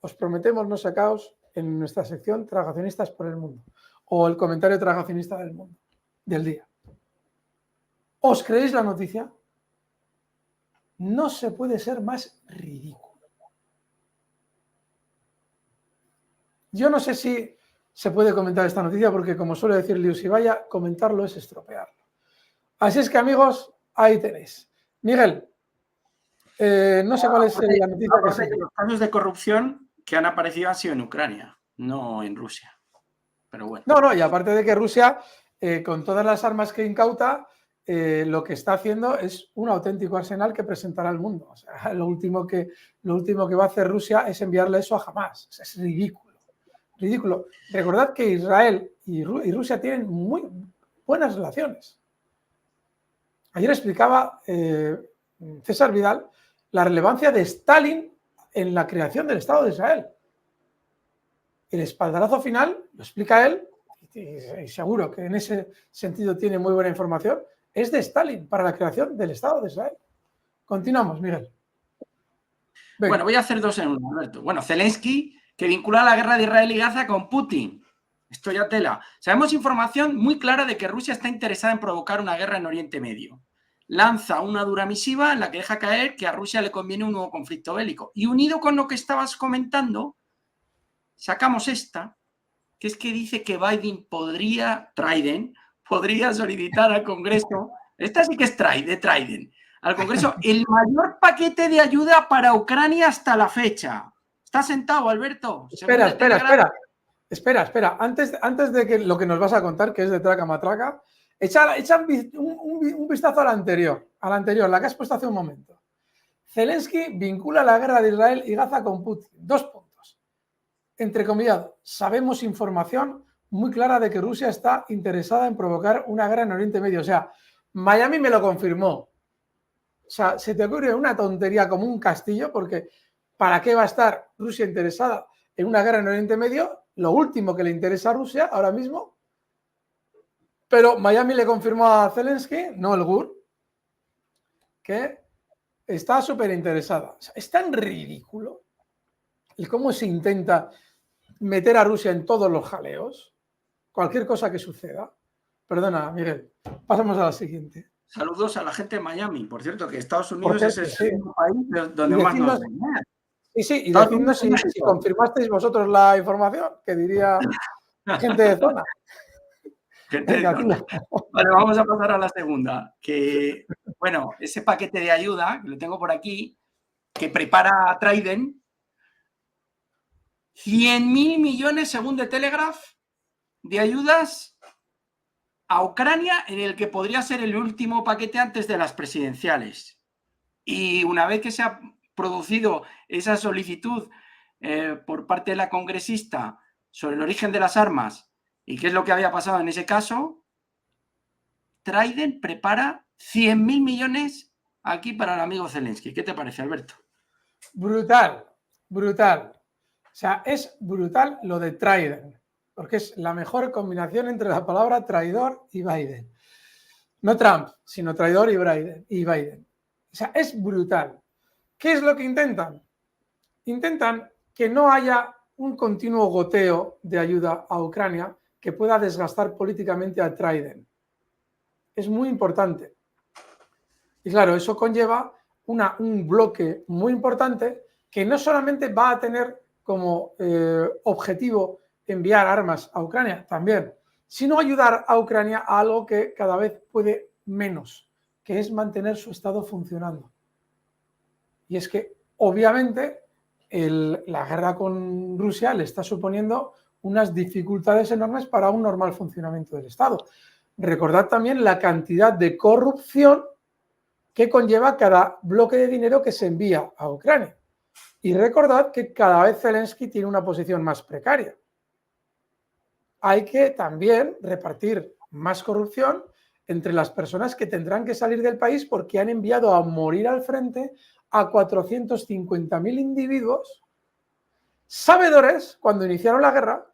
Os prometemos no sacaos en nuestra sección Tragacionistas por el mundo o el comentario tragacionista del mundo, del día. ¿Os creéis la noticia? No se puede ser más ridículo. Yo no sé si se puede comentar esta noticia porque, como suele decir Liu Sibaya, comentarlo es estropearlo. Así es que, amigos, ahí tenéis. Miguel, no sé cuál es la noticia que sigue. Los casos de corrupción que han aparecido han sido en Ucrania, no en Rusia. Pero bueno. No, y aparte de que Rusia, con todas las armas que incauta, lo que está haciendo es un auténtico arsenal que presentará al mundo. O sea, lo último que va a hacer Rusia es enviarle eso a Hamas. O sea, es ridículo. Ridículo. Recordad que Israel y Rusia tienen muy buenas relaciones. Ayer explicaba César Vidal la relevancia de Stalin en la creación del Estado de Israel. El espaldarazo final, lo explica él, y seguro que en ese sentido tiene muy buena información, es de Stalin para la creación del Estado de Israel. Continuamos, Miguel. Venga. Bueno, voy a hacer dos en uno, Alberto. Bueno, Zelensky, que vincula la guerra de Israel y Gaza con Putin. Esto ya tela. Sabemos información muy clara de que Rusia está interesada en provocar una guerra en Oriente Medio. Lanza una dura misiva en la que deja caer que a Rusia le conviene un nuevo conflicto bélico. Y unido con lo que estabas comentando, sacamos esta, que es que dice que Biden podría solicitar al Congreso, esta sí que es de Trident, al Congreso el mayor paquete de ayuda para Ucrania hasta la fecha. ¿Estás sentado, Alberto? Espera. Antes de que lo que nos vas a contar, que es de traca matraca, echa un vistazo a la anterior, la que has puesto hace un momento. Zelensky vincula la guerra de Israel y Gaza con Putin. 2 puntos. Entrecomillado, sabemos información muy clara de que Rusia está interesada en provocar una guerra en Oriente Medio. O sea, Miami me lo confirmó. O sea, se te ocurre una tontería como un castillo, porque ¿para qué va a estar Rusia interesada en una guerra en Oriente Medio? Lo último que le interesa a Rusia ahora mismo. Pero Miami le confirmó a Zelensky, no el GUR, que está súper interesada. O sea, es tan ridículo el cómo se intenta meter a Rusia en todos los jaleos, cualquier cosa que suceda. Perdona, Miguel, pasamos a la siguiente. Saludos a la gente de Miami. Por cierto, que Estados Unidos es el segundo país donde más nos ven. Sí, y decidnos si confirmasteis vosotros la información, que diría gente de zona. Venga, vale, vamos a pasar a la segunda. Que, bueno, ese paquete de ayuda, que lo tengo por aquí, que prepara Trident, 100.000 millones, según The Telegraph, de ayudas a Ucrania, en el que podría ser el último paquete antes de las presidenciales. Y una vez que se ha producido esa solicitud por parte de la congresista sobre el origen de las armas y qué es lo que había pasado en ese caso, Trident prepara 100.000 millones aquí para el amigo Zelensky. ¿Qué te parece, Alberto? Brutal. O sea, es brutal lo de Trident, porque es la mejor combinación entre la palabra traidor y Biden. No Trump, sino traidor y Biden. O sea, es brutal. ¿Qué es lo que intentan? Intentan que no haya un continuo goteo de ayuda a Ucrania que pueda desgastar políticamente a Trident. Es muy importante. Y claro, eso conlleva un bloque muy importante que no solamente va a tener como objetivo enviar armas a Ucrania, también, sino ayudar a Ucrania a algo que cada vez puede menos, que es mantener su Estado funcionando. Y es que, obviamente, la guerra con Rusia le está suponiendo unas dificultades enormes para un normal funcionamiento del Estado. Recordad también la cantidad de corrupción que conlleva cada bloque de dinero que se envía a Ucrania. Y recordad que cada vez Zelensky tiene una posición más precaria. Hay que también repartir más corrupción entre las personas que tendrán que salir del país porque han enviado a morir al frente a 450.000 individuos, sabedores, cuando iniciaron la guerra,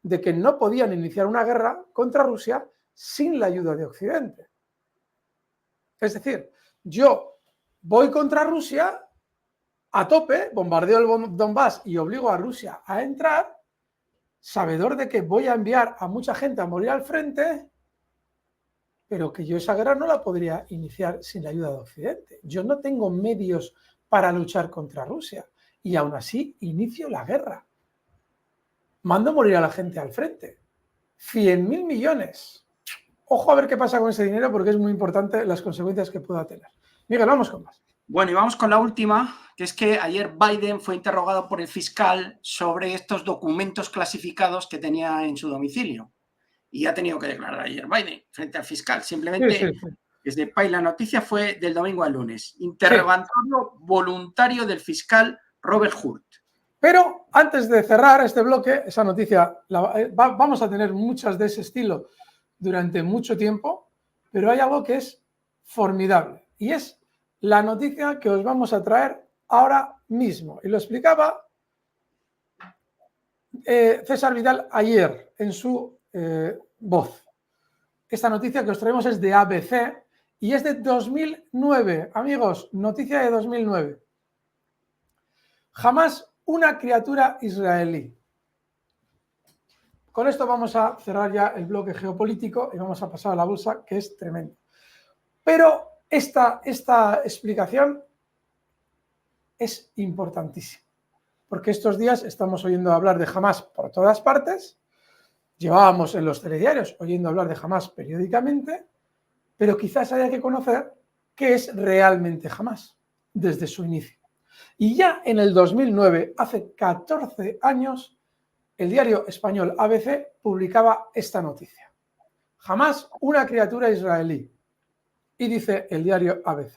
de que no podían iniciar una guerra contra Rusia sin la ayuda de Occidente. Es decir, yo voy contra Rusia a tope, bombardeo el Donbass y obligo a Rusia a entrar, sabedor de que voy a enviar a mucha gente a morir al frente, pero que yo esa guerra no la podría iniciar sin la ayuda de Occidente. Yo no tengo medios para luchar contra Rusia y aún así inicio la guerra. Mando morir a la gente al frente. 100.000 millones. Ojo a ver qué pasa con ese dinero porque es muy importante las consecuencias que pueda tener. Miguel, vamos con más. Bueno, y vamos con la última, que es que ayer Biden fue interrogado por el fiscal sobre estos documentos clasificados que tenía en su domicilio. Y ha tenido que declarar ayer Biden frente al fiscal. Simplemente, desde PAI, la noticia fue del domingo al lunes. Interrogatorio voluntario del fiscal Robert Hurt. Pero antes de cerrar este bloque, esa noticia, vamos a tener muchas de ese estilo durante mucho tiempo, pero hay algo que es formidable y es la noticia que os vamos a traer ahora mismo. Y lo explicaba César Vidal ayer en su voz. Esta noticia que os traemos es de ABC y es de 2009. Amigos, noticia de 2009. Jamás una criatura israelí. Con esto vamos a cerrar ya el bloque geopolítico y vamos a pasar a la bolsa, que es tremendo. Pero esta explicación es importantísima, porque estos días estamos oyendo hablar de Hamás por todas partes, llevábamos en los telediarios oyendo hablar de Hamás periódicamente, pero quizás haya que conocer qué es realmente Hamás desde su inicio. Y ya en el 2009, hace 14 años, el diario español ABC publicaba esta noticia. Hamás, una criatura israelí. Y dice el diario ABC.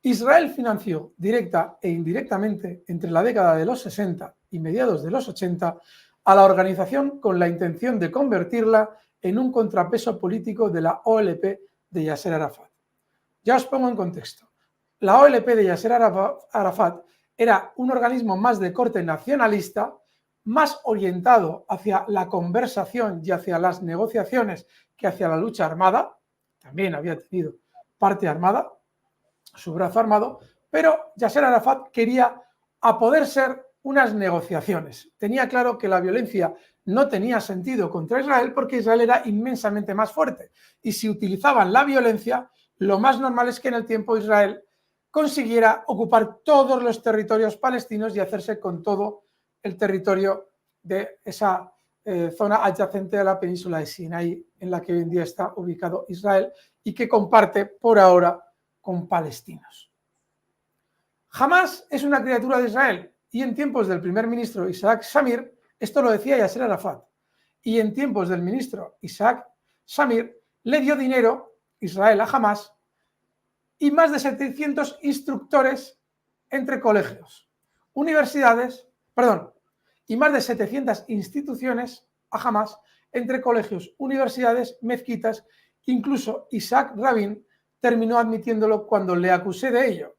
Israel financió directa e indirectamente entre la década de los 60 y mediados de los 80 a la organización con la intención de convertirla en un contrapeso político de la OLP de Yasser Arafat. Ya os pongo en contexto. La OLP de Yasser Arafat era un organismo más de corte nacionalista, más orientado hacia la conversación y hacia las negociaciones que hacia la lucha armada. También había tenido parte armada, su brazo armado, pero Yasser Arafat quería a poder ser unas negociaciones. Tenía claro que la violencia no tenía sentido contra Israel porque Israel era inmensamente más fuerte. Y si utilizaban la violencia, lo más normal es que en el tiempo Israel consiguiera ocupar todos los territorios palestinos y hacerse con todo el territorio de esa zona adyacente a la península de Sinaí, en la que hoy en día está ubicado Israel y que comparte por ahora con palestinos. Hamás es una criatura de Israel y en tiempos del primer ministro Isaac Shamir, esto lo decía Yasser Arafat, y en tiempos del ministro Isaac Shamir le dio dinero Israel a Hamás y más de 700 instructores entre colegios, universidades, y más de 700 instituciones a Hamás entre colegios, universidades, mezquitas. Incluso Isaac Rabin terminó admitiéndolo cuando le acusé de ello,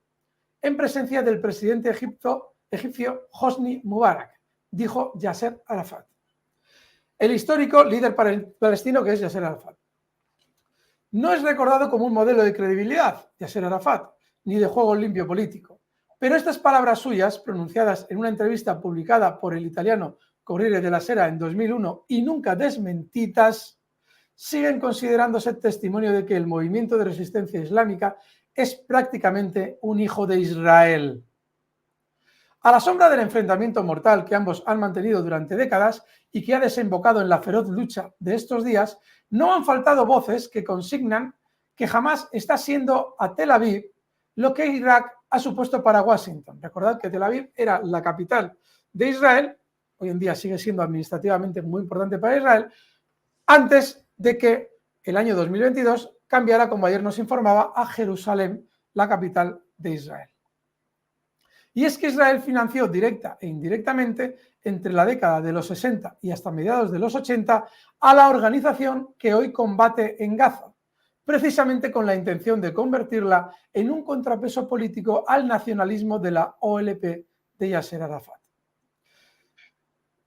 en presencia del presidente egipcio Hosni Mubarak, dijo Yasser Arafat. El histórico líder palestino que es Yasser Arafat. No es recordado como un modelo de credibilidad, Yasser Arafat, ni de juego limpio político. Pero estas palabras suyas, pronunciadas en una entrevista publicada por el italiano Corriere della Sera en 2001 y nunca desmentidas, siguen considerándose testimonio de que el movimiento de resistencia islámica es prácticamente un hijo de Israel. A la sombra del enfrentamiento mortal que ambos han mantenido durante décadas y que ha desembocado en la feroz lucha de estos días, no han faltado voces que consignan que Hamás está siendo a Tel Aviv lo que Irak ha supuesto para Washington. Recordad que Tel Aviv era la capital de Israel, hoy en día sigue siendo administrativamente muy importante para Israel, antes de que el año 2022 cambiara, como ayer nos informaba, a Jerusalén, la capital de Israel. Y es que Israel financió directa e indirectamente entre la década de los 60 y hasta mediados de los 80 a la organización que hoy combate en Gaza, precisamente con la intención de convertirla en un contrapeso político al nacionalismo de la OLP de Yasser Arafat.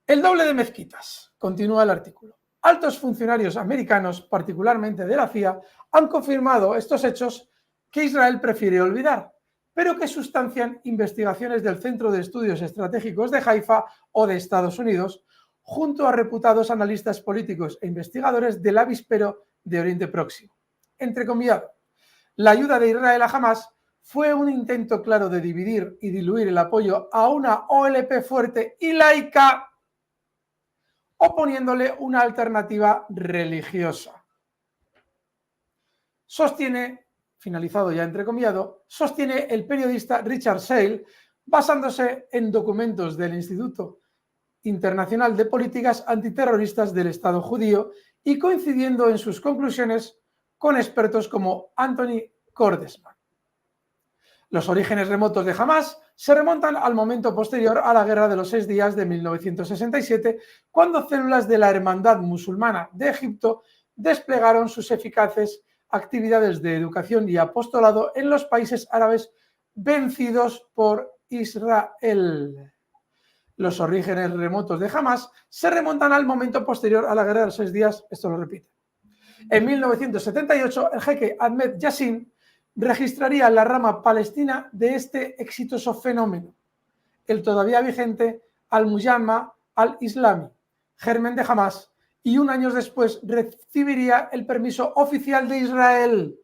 El doble de mezquitas, continúa el artículo. Altos funcionarios americanos, particularmente de la CIA, han confirmado estos hechos que Israel prefiere olvidar, pero que sustancian investigaciones del Centro de Estudios Estratégicos de Haifa o de Estados Unidos, junto a reputados analistas políticos e investigadores del avispero de Oriente Próximo. Entrecomillado, la ayuda de Israel a Hamás fue un intento claro de dividir y diluir el apoyo a una OLP fuerte y laica, oponiéndole una alternativa religiosa. Sostiene, finalizado ya entrecomillado, sostiene el periodista Richard Seil, basándose en documentos del Instituto Internacional de Políticas Antiterroristas del Estado Judío y coincidiendo en sus conclusiones con expertos como Anthony Cordesman. Los orígenes remotos de Hamás se remontan al momento posterior a la Guerra de los 6 Días de 1967, cuando células de la Hermandad Musulmana de Egipto desplegaron sus eficaces actividades de educación y apostolado en los países árabes vencidos por Israel. Los orígenes remotos de Hamás se remontan al momento posterior a la Guerra de los 6 días, esto lo repite. En 1978, el jeque Ahmed Yassin registraría la rama palestina de este exitoso fenómeno, el todavía vigente Al-Mujamma al-Islami, germen de Hamás, y un año después recibiría el permiso oficial de Israel.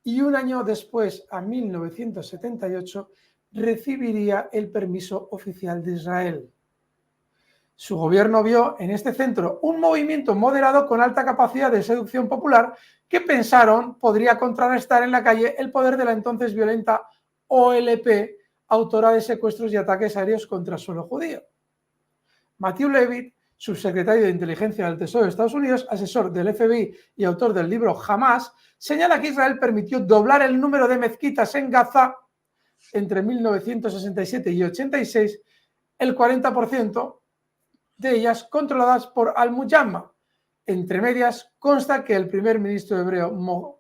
Y un año después, a 1978, recibiría el permiso oficial de Israel. Su gobierno vio en este centro un movimiento moderado con alta capacidad de seducción popular que pensaron podría contrarrestar en la calle el poder de la entonces violenta OLP, autora de secuestros y ataques aéreos contra suelo judío. Matthew Levitt, subsecretario de Inteligencia del Tesoro de Estados Unidos, asesor del FBI y autor del libro Hamás, señala que Israel permitió doblar el número de mezquitas en Gaza entre 1967 y 86, el 40% de ellas controladas por Al-Mujamma. Entre medias, consta que el primer ministro hebreo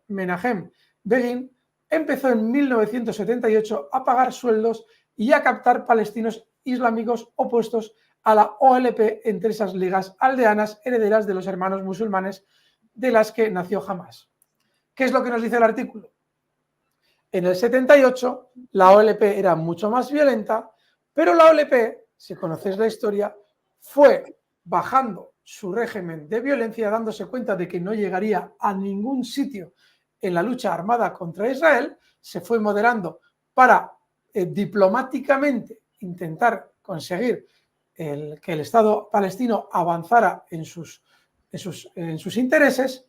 Menahem Begin empezó en 1978 a pagar sueldos y a captar palestinos islámicos opuestos a la OLP entre esas ligas aldeanas herederas de los hermanos musulmanes de las que nació Hamás. ¿Qué es lo que nos dice el artículo? En el 78 la OLP era mucho más violenta, pero la OLP, si conocéis la historia, fue bajando su régimen de violencia, dándose cuenta de que no llegaría a ningún sitio en la lucha armada contra Israel, se fue moderando para diplomáticamente intentar conseguir que el Estado palestino avanzara en sus intereses,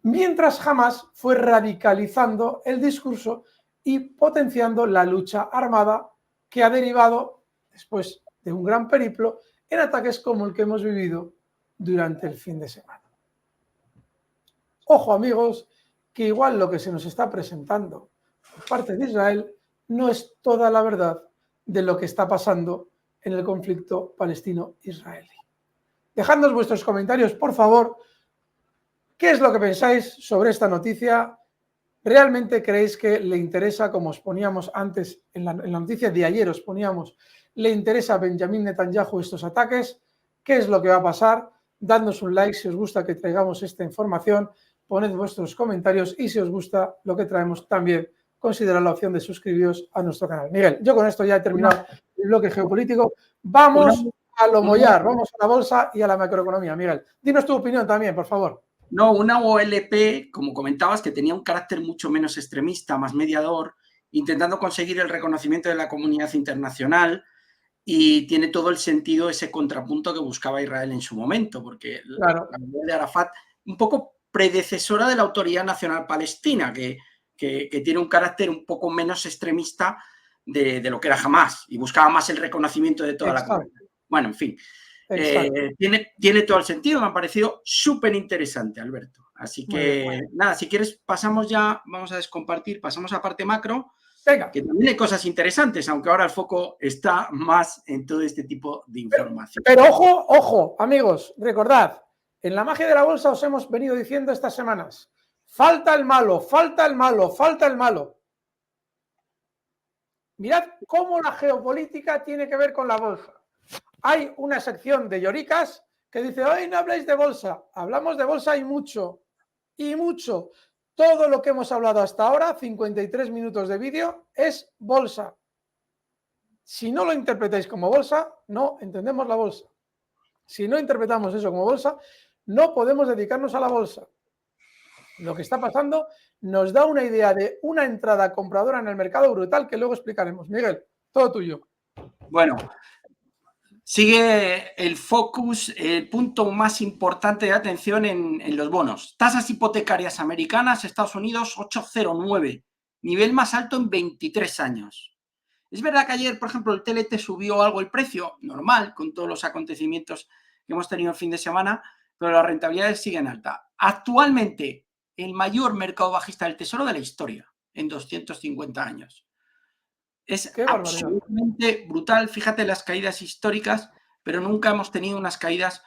mientras Hamás fue radicalizando el discurso y potenciando la lucha armada que ha derivado, después de un gran periplo, en ataques como el que hemos vivido durante el fin de semana. Ojo, amigos, que igual lo que se nos está presentando por parte de Israel no es toda la verdad de lo que está pasando en el conflicto palestino-israelí. Dejadnos vuestros comentarios, por favor. ¿Qué es lo que pensáis sobre esta noticia? ¿Realmente creéis que le interesa, como os poníamos antes en la noticia de ayer, os poníamos, le interesa a Benjamín Netanyahu estos ataques? ¿Qué es lo que va a pasar? Dadnos un like si os gusta que traigamos esta información, poned vuestros comentarios y si os gusta lo que traemos también considerad la opción de suscribiros a nuestro canal. Miguel, yo con esto ya he terminado el bloque geopolítico. Vamos a lo mollar, vamos a la bolsa y a la macroeconomía. Miguel, dinos tu opinión también, por favor. No, una OLP, como comentabas, que tenía un carácter mucho menos extremista, más mediador, intentando conseguir el reconocimiento de la comunidad internacional, y tiene todo el sentido ese contrapunto que buscaba Israel en su momento, porque claro, la idea de Arafat, un poco predecesora de la Autoridad Nacional Palestina, que tiene un carácter un poco menos extremista de lo que era Hamás, y buscaba más el reconocimiento de toda la comunidad. Bueno, en fin. Tiene todo el sentido, me ha parecido súper interesante, Alberto. Así que, nada, si quieres pasamos ya, vamos a descompartir, pasamos a parte macro, venga, que también hay cosas interesantes, aunque ahora el foco está más en todo este tipo de información. Pero ojo, ojo, amigos, recordad, en la magia de la bolsa os hemos venido diciendo estas semanas, falta el malo, falta el malo, falta el malo. Mirad cómo la geopolítica tiene que ver con la bolsa. Hay una sección de lloricas que dice, hoy no habléis de bolsa. Hablamos de bolsa y mucho, y mucho. Todo lo que hemos hablado hasta ahora, 53 minutos de vídeo, es bolsa. Si no lo interpretáis como bolsa, no entendemos la bolsa. Si no interpretamos eso como bolsa, no podemos dedicarnos a la bolsa. Lo que está pasando nos da una idea de una entrada compradora en el mercado brutal que luego explicaremos. Miguel, todo tuyo. Bueno, sigue el focus, el punto más importante de atención en los bonos. Tasas hipotecarias americanas, Estados Unidos, 8,09, nivel más alto en 23 años. Es verdad que ayer, por ejemplo, el TLT subió algo el precio, normal, con todos los acontecimientos que hemos tenido el fin de semana, pero las rentabilidades siguen altas. Actualmente, el mayor mercado bajista del Tesoro de la historia, en 250 años. Es absolutamente brutal. Fíjate las caídas históricas, pero nunca hemos tenido unas caídas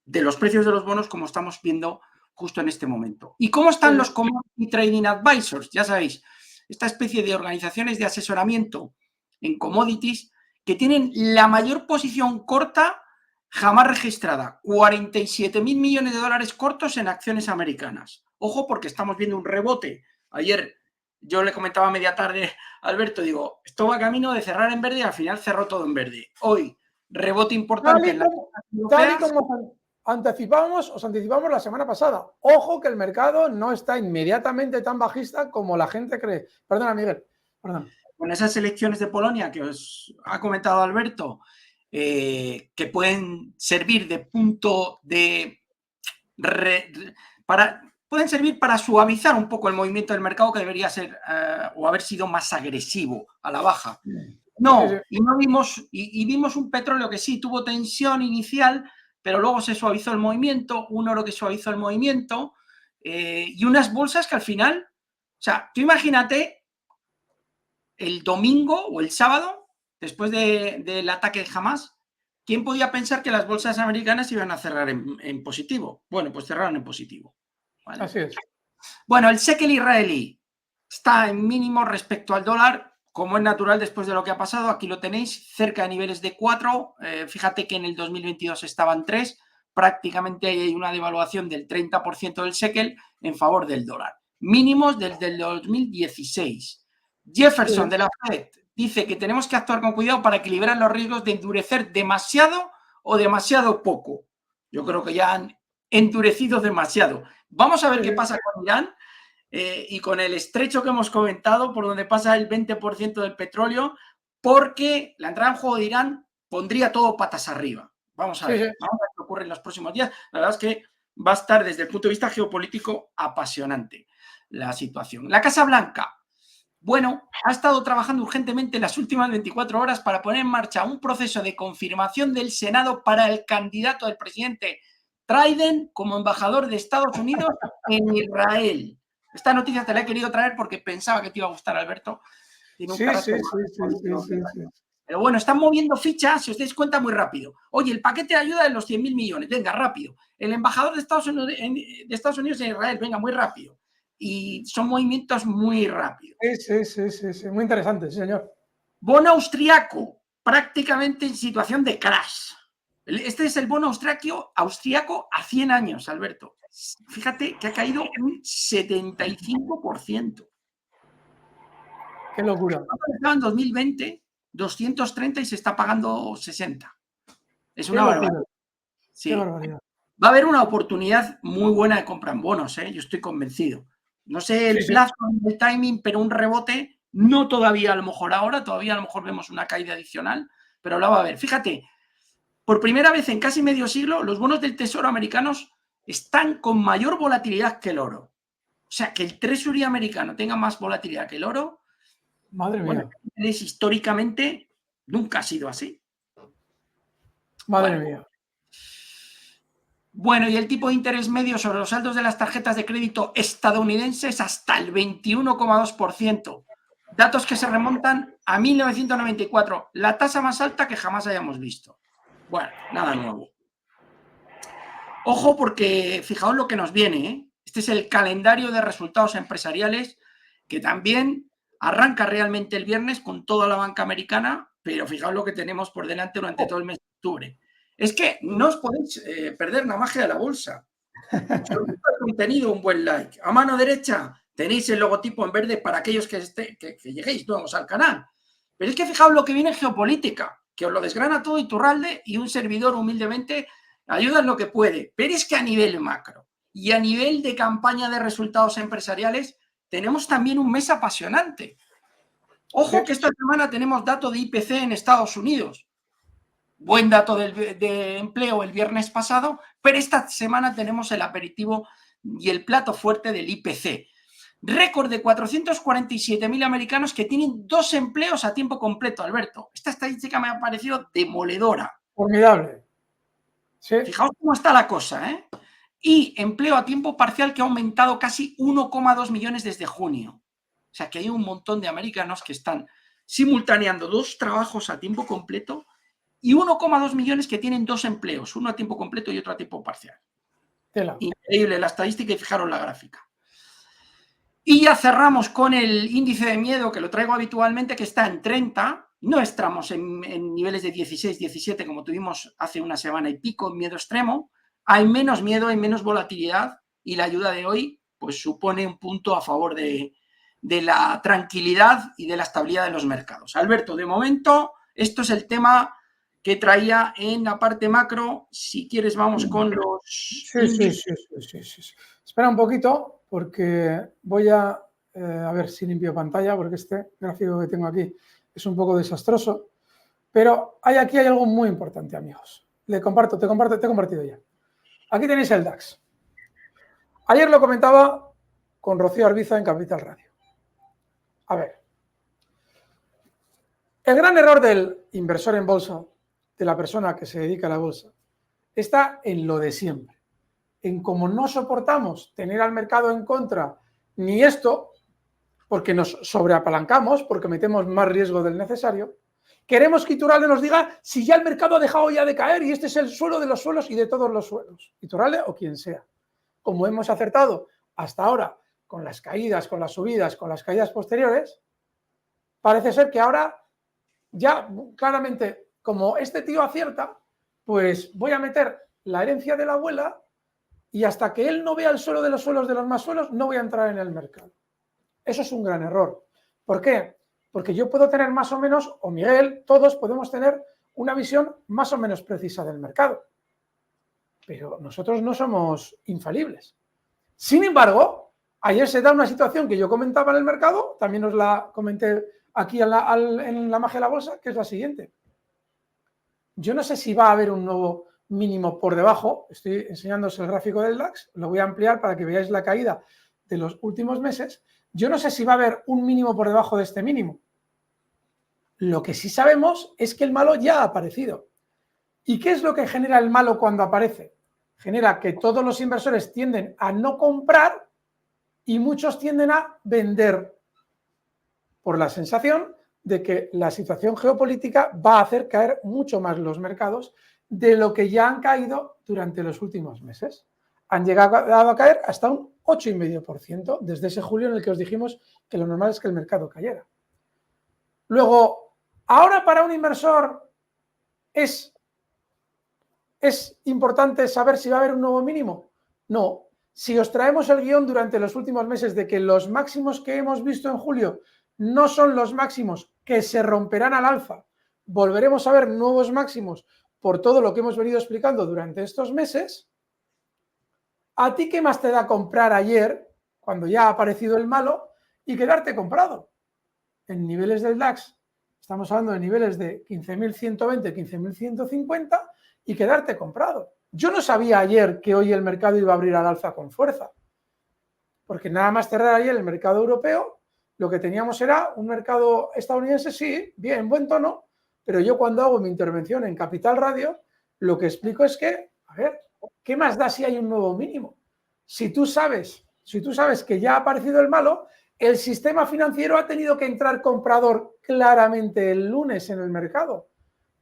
de los precios de los bonos como estamos viendo justo en este momento. ¿Y cómo están los Commodity Trading Advisors? Ya sabéis, esta especie de organizaciones de asesoramiento en commodities que tienen la mayor posición corta jamás registrada. 47.000 millones de dólares cortos en acciones americanas. Ojo, porque estamos viendo un rebote. Ayer yo le comentaba a media tarde a Alberto, digo, esto va camino de cerrar en verde y al final cerró todo en verde. Hoy, rebote importante en las tal y como os anticipamos la semana pasada. Ojo que el mercado no está inmediatamente tan bajista como la gente cree. Perdona, Miguel. Perdona. Con esas elecciones de Polonia que os ha comentado Alberto, que pueden servir de punto de... pueden servir para suavizar un poco el movimiento del mercado que debería ser o haber sido más agresivo a la baja. No, sí, sí. Y no vimos, y vimos un petróleo que sí tuvo tensión inicial, pero luego se suavizó el movimiento, un oro que suavizó el movimiento, y unas bolsas que al final, o sea, tú imagínate el domingo o el sábado, después del ataque de Hamas, ¿quién podía pensar que las bolsas americanas iban a cerrar en positivo? Bueno, pues cerraron en positivo. ¿Vale? Así es. Bueno, el shekel israelí está en mínimo respecto al dólar, como es natural después de lo que ha pasado. Aquí lo tenéis, cerca de niveles de 4. Fíjate que en el 2022 estaban 3. Prácticamente hay una devaluación del 30% del shekel en favor del dólar. Mínimos desde el 2016. Jefferson de la Fed dice que tenemos que actuar con cuidado para equilibrar los riesgos de endurecer demasiado o demasiado poco. Yo creo que ya han endurecido demasiado. Vamos a ver qué pasa con Irán y con el estrecho que hemos comentado, por donde pasa el 20% del petróleo, porque la entrada en juego de Irán pondría todo patas arriba. Vamos a ver, vamos a ver qué ocurre en los próximos días. La verdad es que va a estar desde el punto de vista geopolítico apasionante la situación. La Casa Blanca, bueno, ha estado trabajando urgentemente en las últimas 24 horas para poner en marcha un proceso de confirmación del Senado para el candidato del presidente Biden como embajador de Estados Unidos en Israel. Esta noticia te la he querido traer porque pensaba que te iba a gustar, Alberto. Tiene un carácter sí. Pero bueno, están moviendo fichas, si os dais cuenta, muy rápido. Oye, el paquete de ayuda de los 100.000 millones, venga, rápido. El embajador de Estados Unidos en Israel, venga, muy rápido. Y son movimientos muy rápidos. Sí, muy interesante, sí, señor. Bono austriaco, prácticamente en situación de crash. Este es el bono austriaco a 100 años, Alberto. Fíjate que ha caído un 75%. Qué locura. En 2020, 230 y se está pagando 60. Es una barbaridad. Sí. Qué barbaridad. Va a haber una oportunidad muy buena de compra en bonos, yo estoy convencido. No sé el plazo, el timing, pero un rebote, no todavía a lo mejor ahora, todavía a lo mejor vemos una caída adicional, pero la va a haber. Fíjate, por primera vez en casi medio siglo, los bonos del Tesoro americanos están con mayor volatilidad que el oro. O sea, que el Treasury americano tenga más volatilidad que el oro, madre mía. Históricamente nunca ha sido así. Madre mía. Bueno, y el tipo de interés medio sobre los saldos de las tarjetas de crédito estadounidenses hasta el 21,2%. Datos que se remontan a 1994, la tasa más alta que jamás hayamos visto. Bueno, nada nuevo. Ojo porque fijaos lo que nos viene, Este es el calendario de resultados empresariales que también arranca realmente el viernes con toda la banca americana, pero fijaos lo que tenemos por delante durante todo el mes de octubre. Es que no os podéis perder la magia de la bolsa. Si os gusta el contenido, un buen like. A mano derecha tenéis el logotipo en verde para aquellos que lleguéis nuevos al canal. Pero es que fijaos lo que viene en geopolítica, que os lo desgrana todo Iturralde y un servidor humildemente ayuda en lo que puede. Pero es que a nivel macro y a nivel de campaña de resultados empresariales tenemos también un mes apasionante. Ojo que esta semana tenemos dato de IPC en Estados Unidos. Buen dato de empleo el viernes pasado, pero esta semana tenemos el aperitivo y el plato fuerte del IPC. Récord de 447.000 americanos que tienen 2 empleos a tiempo completo, Alberto. Esta estadística me ha parecido demoledora. Formidable. Sí. Fijaos cómo está la cosa, Y empleo a tiempo parcial que ha aumentado casi 1,2 millones desde junio. O sea que hay un montón de americanos que están simultaneando 2 trabajos a tiempo completo y 1,2 millones que tienen 2 empleos, uno a tiempo completo y otro a tiempo parcial. Increíble la estadística y fijaros la gráfica. Y ya cerramos con el índice de miedo, que lo traigo habitualmente, que está en 30, No estamos en niveles de 16, 17 como tuvimos hace una semana y pico en miedo extremo. Hay menos miedo, hay menos volatilidad y la ayuda de hoy pues supone un punto a favor de la tranquilidad y de la estabilidad de los mercados. Alberto, de momento, esto es el tema que traía en la parte macro. Si quieres, vamos con los Sí. Espera un poquito porque voy a ver si limpio pantalla, porque este gráfico que tengo aquí es un poco desastroso. Pero aquí hay algo muy importante, amigos. Te he compartido ya. Aquí tenéis el DAX. Ayer lo comentaba con Rocío Arbiza en Capital Radio. A ver. El gran error del inversor en bolsa, de la persona que se dedica a la bolsa, está en lo de siempre. En cómo no soportamos tener al mercado en contra ni esto, porque nos sobreapalancamos, porque metemos más riesgo del necesario. Queremos que Iturralde nos diga si ya el mercado ha dejado ya de caer y este es el suelo de los suelos y de todos los suelos. Iturralde o quien sea. Como hemos acertado hasta ahora con las caídas, con las subidas, con las caídas posteriores, parece ser que ahora ya claramente, como este tío acierta, pues voy a meter la herencia de la abuela y hasta que él no vea el suelo de los suelos de los más suelos, no voy a entrar en el mercado. Eso es un gran error. ¿Por qué? Porque yo puedo tener más o menos, o Miguel, todos podemos tener una visión más o menos precisa del mercado. Pero nosotros no somos infalibles. Sin embargo, ayer se da una situación que yo comentaba en el mercado, también os la comenté aquí en la magia de la bolsa, que es la siguiente. Yo no sé si va a haber un nuevo mínimo por debajo, estoy enseñándoos el gráfico del DAX, lo voy a ampliar para que veáis la caída de los últimos meses. Yo no sé si va a haber un mínimo por debajo de este mínimo. Lo que sí sabemos es que el malo ya ha aparecido. ¿Y qué es lo que genera el malo cuando aparece? Genera que todos los inversores tienden a no comprar y muchos tienden a vender por la sensación de que la situación geopolítica va a hacer caer mucho más los mercados de lo que ya han caído durante los últimos meses. Han llegado a caer hasta un 8,5% desde ese julio en el que os dijimos que lo normal es que el mercado cayera. Luego, ahora para un inversor es importante saber si va a haber un nuevo mínimo. No. Si os traemos el guión durante los últimos meses de que los máximos que hemos visto en julio no son los máximos que se romperán al alza, volveremos a ver nuevos máximos por todo lo que hemos venido explicando durante estos meses. ¿A ti qué más te da comprar ayer, cuando ya ha aparecido el malo, y quedarte comprado? En niveles del DAX, estamos hablando de niveles de 15.120, 15.150 y quedarte comprado. Yo no sabía ayer que hoy el mercado iba a abrir al alza con fuerza, porque nada más cerrar ayer el mercado europeo, lo que teníamos era un mercado estadounidense, sí, bien, buen tono, pero yo cuando hago mi intervención en Capital Radio, lo que explico es que, a ver, ¿qué más da si hay un nuevo mínimo? Si tú sabes que ya ha aparecido el malo, el sistema financiero ha tenido que entrar comprador claramente el lunes en el mercado.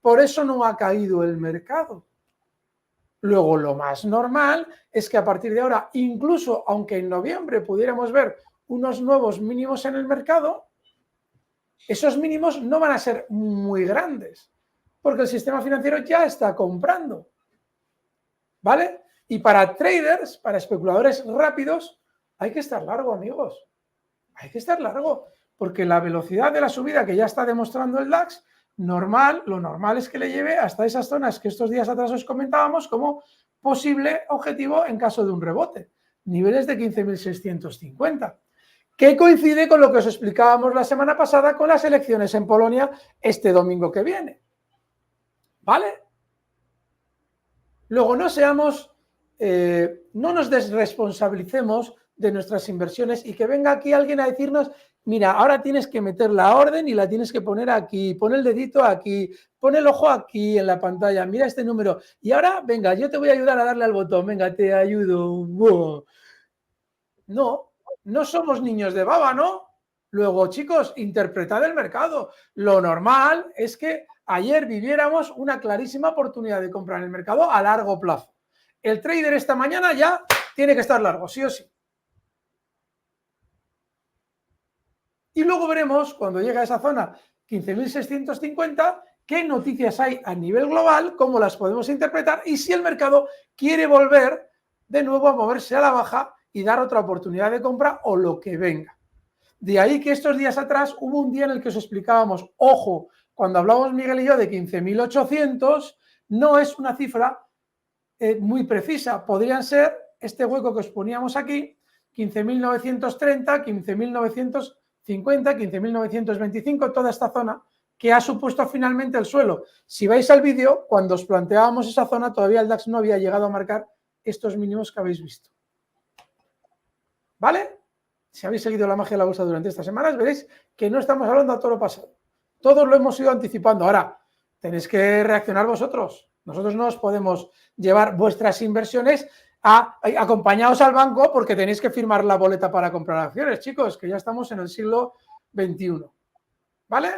Por eso no ha caído el mercado. Luego, lo más normal es que a partir de ahora, incluso aunque en noviembre pudiéramos ver unos nuevos mínimos en el mercado, esos mínimos no van a ser muy grandes, porque el sistema financiero ya está comprando. ¿Vale? Y para traders, para especuladores rápidos, hay que estar largo, amigos. Hay que estar largo, porque la velocidad de la subida que ya está demostrando el DAX, lo normal es que le lleve hasta esas zonas que estos días atrás os comentábamos como posible objetivo en caso de un rebote, niveles de 15.650, que coincide con lo que os explicábamos la semana pasada con las elecciones en Polonia este domingo que viene. ¿Vale? Luego no nos desresponsabilicemos de nuestras inversiones y que venga aquí alguien a decirnos, mira, ahora tienes que meter la orden y la tienes que poner aquí, pon el dedito aquí, pon el ojo aquí en la pantalla, mira este número y ahora, venga, yo te voy a ayudar a darle al botón, venga, te ayudo. No somos niños de baba, ¿no? Luego, chicos, interpretad el mercado. Lo normal es que ayer viviéramos una clarísima oportunidad de comprar en el mercado a largo plazo. El trader esta mañana ya tiene que estar largo, sí o sí. Y luego veremos, cuando llegue a esa zona 15.650, qué noticias hay a nivel global, cómo las podemos interpretar y si el mercado quiere volver de nuevo a moverse a la baja y dar otra oportunidad de compra o lo que venga. De ahí que estos días atrás hubo un día en el que os explicábamos, ojo, cuando hablábamos Miguel y yo de 15.800, no es una cifra muy precisa. Podrían ser este hueco que os poníamos aquí, 15.930, 15.950, 15.925, toda esta zona que ha supuesto finalmente el suelo. Si vais al vídeo, cuando os planteábamos esa zona, todavía el DAX no había llegado a marcar estos mínimos que habéis visto. ¿Vale? Si habéis seguido la magia de la bolsa durante estas semanas, veréis que no estamos hablando a toro pasado. Todos lo hemos ido anticipando. Ahora, tenéis que reaccionar vosotros. Nosotros no os podemos llevar vuestras inversiones acompañados al banco porque tenéis que firmar la boleta para comprar acciones, chicos, que ya estamos en el siglo XXI. ¿Vale?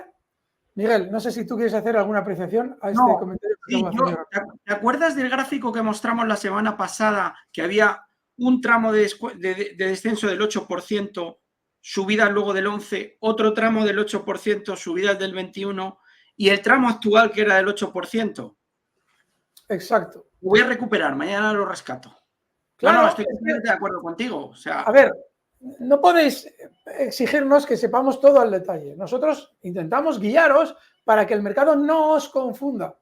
Miguel, no sé si tú quieres hacer alguna apreciación a este comentario. Sí, ¿te acuerdas del gráfico que mostramos la semana pasada que había un tramo de descenso del 8%, subidas luego del 11%, otro tramo del 8%, subidas del 21%, y el tramo actual que era del 8%? Exacto. Lo voy a recuperar, mañana lo rescato. Claro, no, estoy totalmente de acuerdo contigo. O sea, a ver, no podéis exigirnos que sepamos todo al detalle. Nosotros intentamos guiaros para que el mercado no os confunda.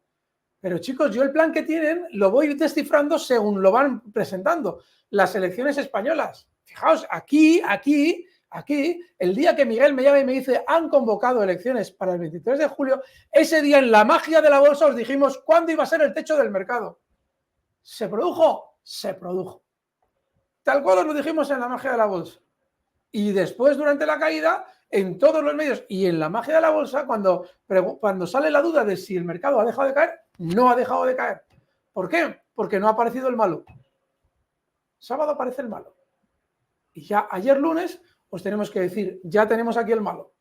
Pero chicos, yo el plan que tienen lo voy descifrando según lo van presentando. Las elecciones españolas. Fijaos, aquí, el día que Miguel me llama y me dice han convocado elecciones para el 23 de julio, ese día en la magia de la bolsa os dijimos cuándo iba a ser el techo del mercado. ¿Se produjo? Se produjo. Tal cual os lo dijimos en la magia de la bolsa. Y después, durante la caída, en todos los medios y en la magia de la bolsa, cuando sale la duda de si el mercado ha dejado de caer, no ha dejado de caer. ¿Por qué? Porque no ha aparecido el malo. Sábado aparece el malo. Y ya ayer lunes os tenemos que decir, ya tenemos aquí el malo.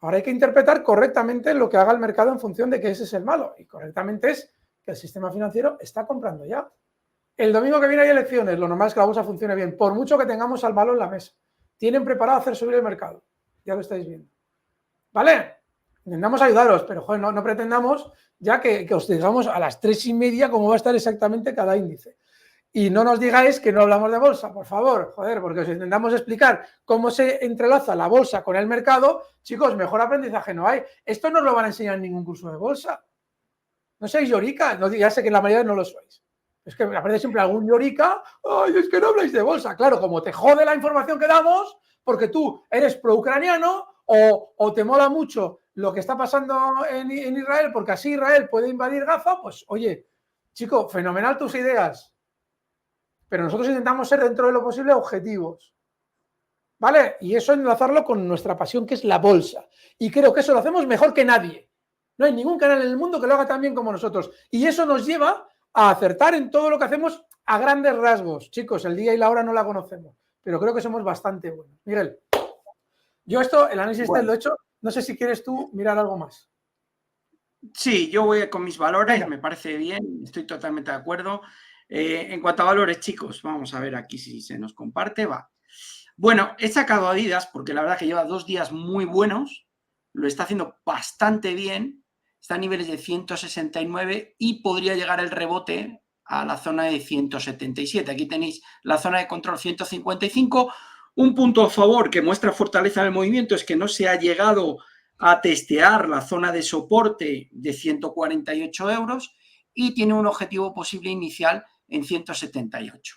Ahora hay que interpretar correctamente lo que haga el mercado en función de que ese es el malo. Y correctamente es que el sistema financiero está comprando ya. El domingo que viene hay elecciones, lo normal es que la bolsa funcione bien, por mucho que tengamos al malo en la mesa. Tienen preparado hacer subir el mercado, ya lo estáis viendo. ¿Vale? Intentamos ayudaros, pero joder, no pretendamos ya que os digamos a las 3:30 cómo va a estar exactamente cada índice. Y no nos digáis que no hablamos de bolsa, por favor, joder, porque os intentamos explicar cómo se entrelaza la bolsa con el mercado. Chicos, mejor aprendizaje no hay. Esto no os lo van a enseñar en ningún curso de bolsa. No seáis llorica, ya sé que la mayoría no lo sois. Es que me aparece siempre algún llorica, ay, es que no habláis de bolsa. Claro, como te jode la información que damos, porque tú eres pro-ucraniano o te mola mucho lo que está pasando en Israel, porque así Israel puede invadir Gaza, pues oye, chico, fenomenal tus ideas. Pero nosotros intentamos ser dentro de lo posible objetivos. ¿Vale? Y eso enlazarlo con nuestra pasión, que es la bolsa. Y creo que eso lo hacemos mejor que nadie. No hay ningún canal en el mundo que lo haga tan bien como nosotros. Y eso nos lleva a acertar en todo lo que hacemos a grandes rasgos. Chicos, el día y la hora no la conocemos, pero creo que somos bastante buenos. Miguel, yo el análisis lo he hecho. No sé si quieres tú mirar algo más. Sí, yo voy con mis valores, me parece bien, estoy totalmente de acuerdo. En cuanto a valores, chicos, vamos a ver aquí si se nos comparte. Va. Bueno, he sacado Adidas porque la verdad que lleva 2 días muy buenos, lo está haciendo bastante bien, está a niveles de 169 y podría llegar el rebote a la zona de 177. Aquí tenéis la zona de control 155. Un punto a favor que muestra fortaleza en el movimiento es que no se ha llegado a testear la zona de soporte de 148 euros y tiene un objetivo posible inicial en 178.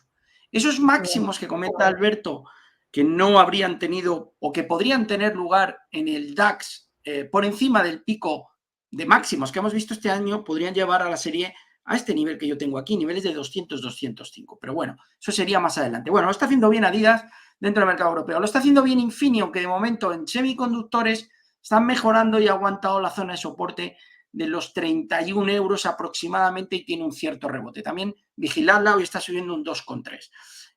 Esos máximos que comenta Alberto, que no habrían tenido o que podrían tener lugar en el DAX por encima del pico de máximos que hemos visto este año, podrían llevar a la serie a este nivel que yo tengo aquí, niveles de 200-205. Pero bueno, eso sería más adelante. Bueno, lo está haciendo bien Adidas dentro del mercado europeo. Lo está haciendo bien Infineon, que de momento en semiconductores están mejorando y ha aguantado la zona de soporte de los 31 euros aproximadamente y tiene un cierto rebote. También vigiladla, hoy está subiendo un 2,3.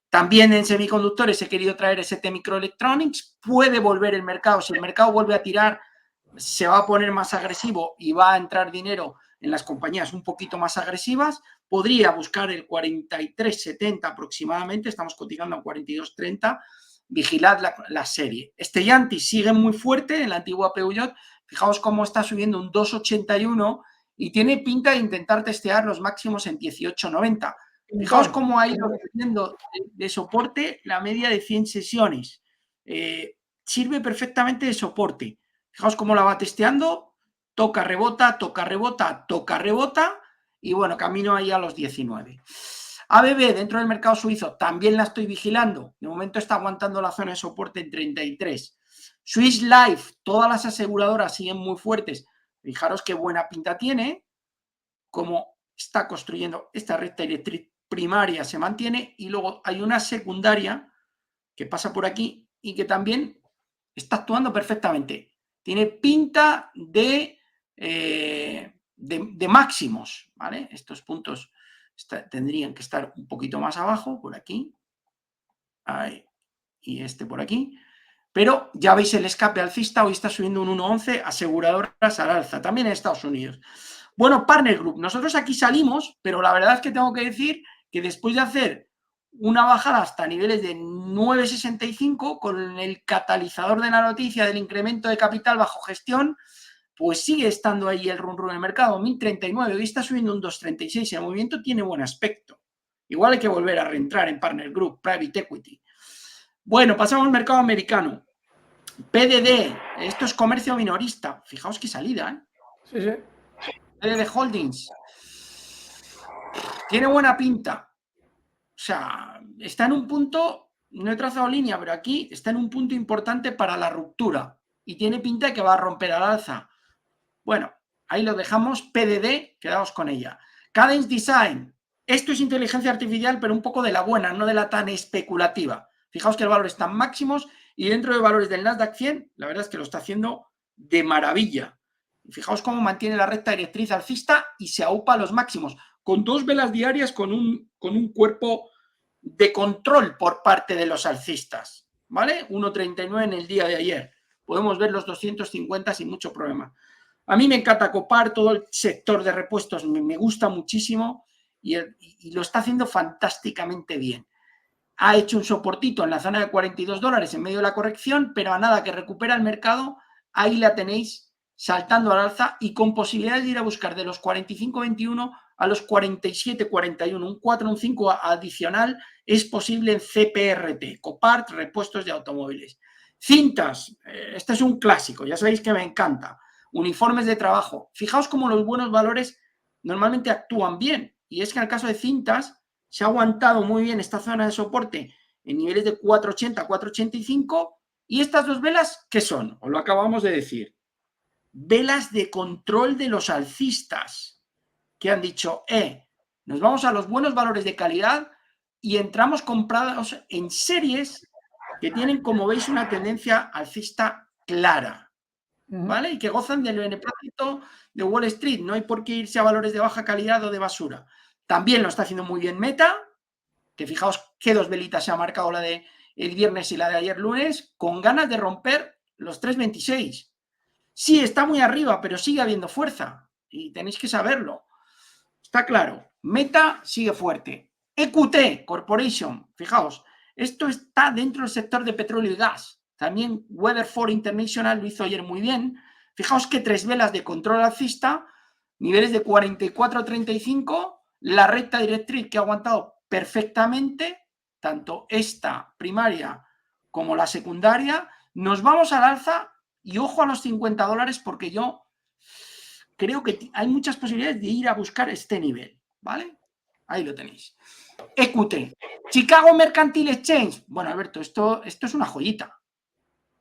También en semiconductores he querido traer ST Microelectronics. Puede volver el mercado. Si el mercado vuelve a tirar, se va a poner más agresivo y va a entrar dinero en las compañías un poquito más agresivas. Podría buscar el 43,70 aproximadamente. Estamos cotizando a 42,30. Vigilad la serie. Stellantis sigue muy fuerte en la antigua Peugeot, Fijaos cómo está subiendo un 2,81 y tiene pinta de intentar testear los máximos en 18,90. Fijaos cómo ha ido subiendo de soporte la media de 100 sesiones. Sirve perfectamente de soporte. Fijaos cómo la va testeando, toca, rebota, toca, rebota, toca, rebota y bueno, camino ahí a los 19. ABB dentro del mercado suizo también la estoy vigilando. De momento está aguantando la zona de soporte en 33. Swiss Life, todas las aseguradoras siguen muy fuertes. Fijaros qué buena pinta tiene, cómo está construyendo esta recta directriz primaria, se mantiene, y luego hay una secundaria que pasa por aquí y que también está actuando perfectamente. Tiene pinta de máximos, ¿vale? Estos puntos tendrían que estar un poquito más abajo, por aquí. Ahí, y este por aquí. Pero ya veis el escape alcista, hoy está subiendo un 1,11, aseguradoras al alza, también en Estados Unidos. Bueno, Partner Group, nosotros aquí salimos, pero la verdad es que tengo que decir que después de hacer una bajada hasta niveles de 9,65 con el catalizador de la noticia del incremento de capital bajo gestión, pues sigue estando ahí el run en el mercado, 1039, hoy está subiendo un 2,36, el movimiento tiene buen aspecto. Igual hay que volver a reentrar en Partner Group, Private Equity. Bueno, pasamos al mercado americano. PDD, esto es comercio minorista. Fijaos qué salida, ¿eh? Sí, sí. PDD Holdings. Tiene buena pinta. O sea, está en un punto, no he trazado línea, pero aquí está en un punto importante para la ruptura. Y tiene pinta de que va a romper al alza. Bueno, ahí lo dejamos. PDD, quedaos con ella. Cadence Design. Esto es inteligencia artificial, pero un poco de la buena, no de la tan especulativa. Fijaos que el valor está en máximos y dentro de valores del Nasdaq 100, la verdad es que lo está haciendo de maravilla. Fijaos cómo mantiene la recta directriz alcista y se aupa a los máximos, con 2 velas diarias, con un cuerpo de control por parte de los alcistas, ¿vale? 1,39 en el día de ayer. Podemos ver los 250 sin mucho problema. A mí me encanta Copar, todo el sector de repuestos me gusta muchísimo y lo está haciendo fantásticamente bien. Ha hecho un soportito en la zona de $42 en medio de la corrección, pero a nada que recupera el mercado, ahí la tenéis saltando al alza y con posibilidades de ir a buscar de los 45,21 a los 47,41, un 4, un 5 adicional es posible en CPRT, Copart, repuestos de automóviles. Cintas, este es un clásico, ya sabéis que me encanta. Uniformes de trabajo, fijaos cómo los buenos valores normalmente actúan bien, y es que en el caso de cintas se ha aguantado muy bien esta zona de soporte en niveles de 4,80, 4,85, y estas dos velas, ¿qué son? Os lo acabamos de decir. Velas de control de los alcistas, que han dicho, nos vamos a los buenos valores de calidad y entramos comprados en series que tienen, como veis, una tendencia alcista clara, ¿vale? Y que gozan del beneplácito de Wall Street. No hay por qué irse a valores de baja calidad o de basura. También lo está haciendo muy bien Meta, que fijaos qué dos velitas se ha marcado, la de el viernes y la de ayer lunes, con ganas de romper los 3,26. Sí, está muy arriba, pero sigue habiendo fuerza y tenéis que saberlo. Está claro. Meta sigue fuerte. EQT Corporation, fijaos, esto está dentro del sector de petróleo y gas. También Weatherford International lo hizo ayer muy bien. Fijaos que 3 velas de control alcista, niveles de 44,35, la recta directriz que ha aguantado perfectamente, tanto esta primaria como la secundaria. Nos vamos al alza y ojo a los $50 porque yo creo que hay muchas posibilidades de ir a buscar este nivel, ¿vale? Ahí lo tenéis. EQT. Chicago Mercantile Exchange. Bueno, Alberto, esto es una joyita.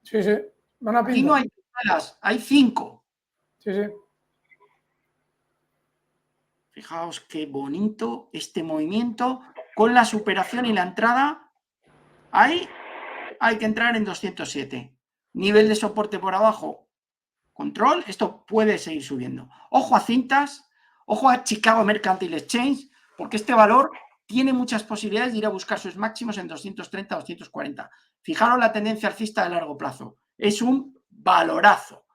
Sí, sí. Buena pinta. Aquí no hay velas, hay 5. Sí, sí. Fijaos qué bonito este movimiento con la superación y la entrada. Ahí hay que entrar en 207. Nivel de soporte por abajo. Control. Esto puede seguir subiendo. Ojo a cintas. Ojo a Chicago Mercantile Exchange, porque este valor tiene muchas posibilidades de ir a buscar sus máximos en 230, 240. Fijaros la tendencia alcista de largo plazo. Es un valorazo.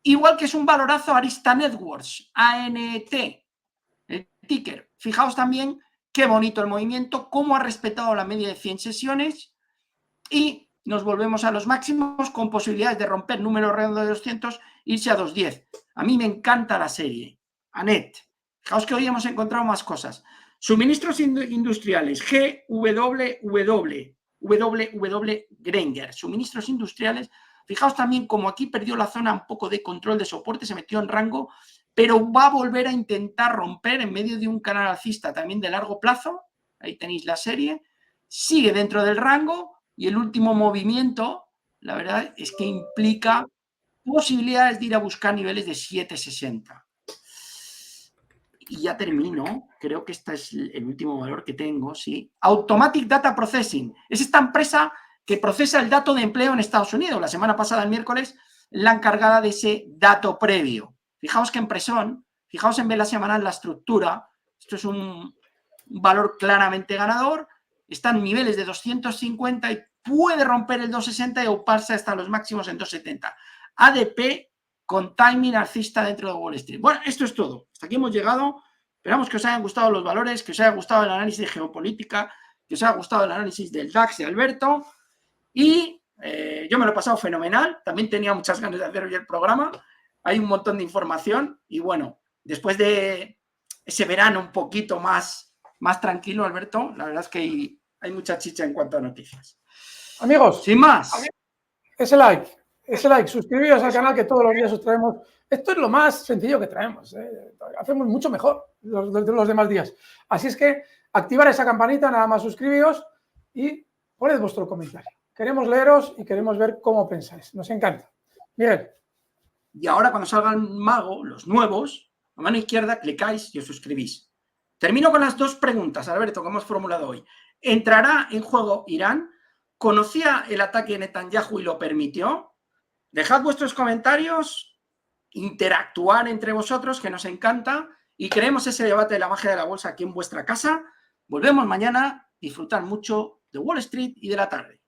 Igual que es un valorazo Arista Networks, ANT, el ticker. Fijaos también qué bonito el movimiento, cómo ha respetado la media de 100 sesiones y nos volvemos a los máximos con posibilidades de romper número redondo de 200, irse a 210. A mí me encanta la serie. Anet, fijaos que hoy hemos encontrado más cosas. Suministros industriales, GWW Granger, suministros industriales. Fijaos también como aquí perdió la zona un poco de control de soporte, se metió en rango, pero va a volver a intentar romper en medio de un canal alcista también de largo plazo. Ahí tenéis la serie. Sigue dentro del rango y el último movimiento, la verdad es que implica posibilidades de ir a buscar niveles de 7,60. Y ya termino, creo que este es el último valor que tengo, ¿sí? Automatic Data Processing. Es esta empresa que procesa el dato de empleo en Estados Unidos. La semana pasada, el miércoles, la encargada de ese dato previo. Fijaos que empresón, fijaos en vela semanal la estructura. Esto es un valor claramente ganador. Está en niveles de 250 y puede romper el 260 y oparse hasta los máximos en 270. ADP con timing alcista dentro de Wall Street. Bueno, esto es todo. Hasta aquí hemos llegado. Esperamos que os hayan gustado los valores, que os haya gustado el análisis de geopolítica, que os haya gustado el análisis del DAX de Alberto. Y yo me lo he pasado fenomenal. También tenía muchas ganas de hacer hoy el programa. Hay un montón de información. Y bueno, después de ese verano un poquito más tranquilo, Alberto, la verdad es que hay mucha chicha en cuanto a noticias. Amigos, sin más, ese like, suscribiros al canal que todos los días os traemos. Esto es lo más sencillo que traemos. Hacemos mucho mejor los demás días. Así es que activar esa campanita, nada más suscribiros y poned vuestro comentario. Queremos leeros y queremos ver cómo pensáis. Nos encanta. Miguel. Y ahora cuando salgan Mago, los nuevos, a mano izquierda clicáis y os suscribís. Termino con las dos preguntas, Alberto, que hemos formulado hoy. ¿Entrará en juego Irán? ¿Conocía el ataque de Netanyahu y lo permitió? Dejad vuestros comentarios, interactuar entre vosotros, que nos encanta, y creemos ese debate de la magia de la bolsa aquí en vuestra casa. Volvemos mañana. Disfrutad mucho de Wall Street y de la tarde.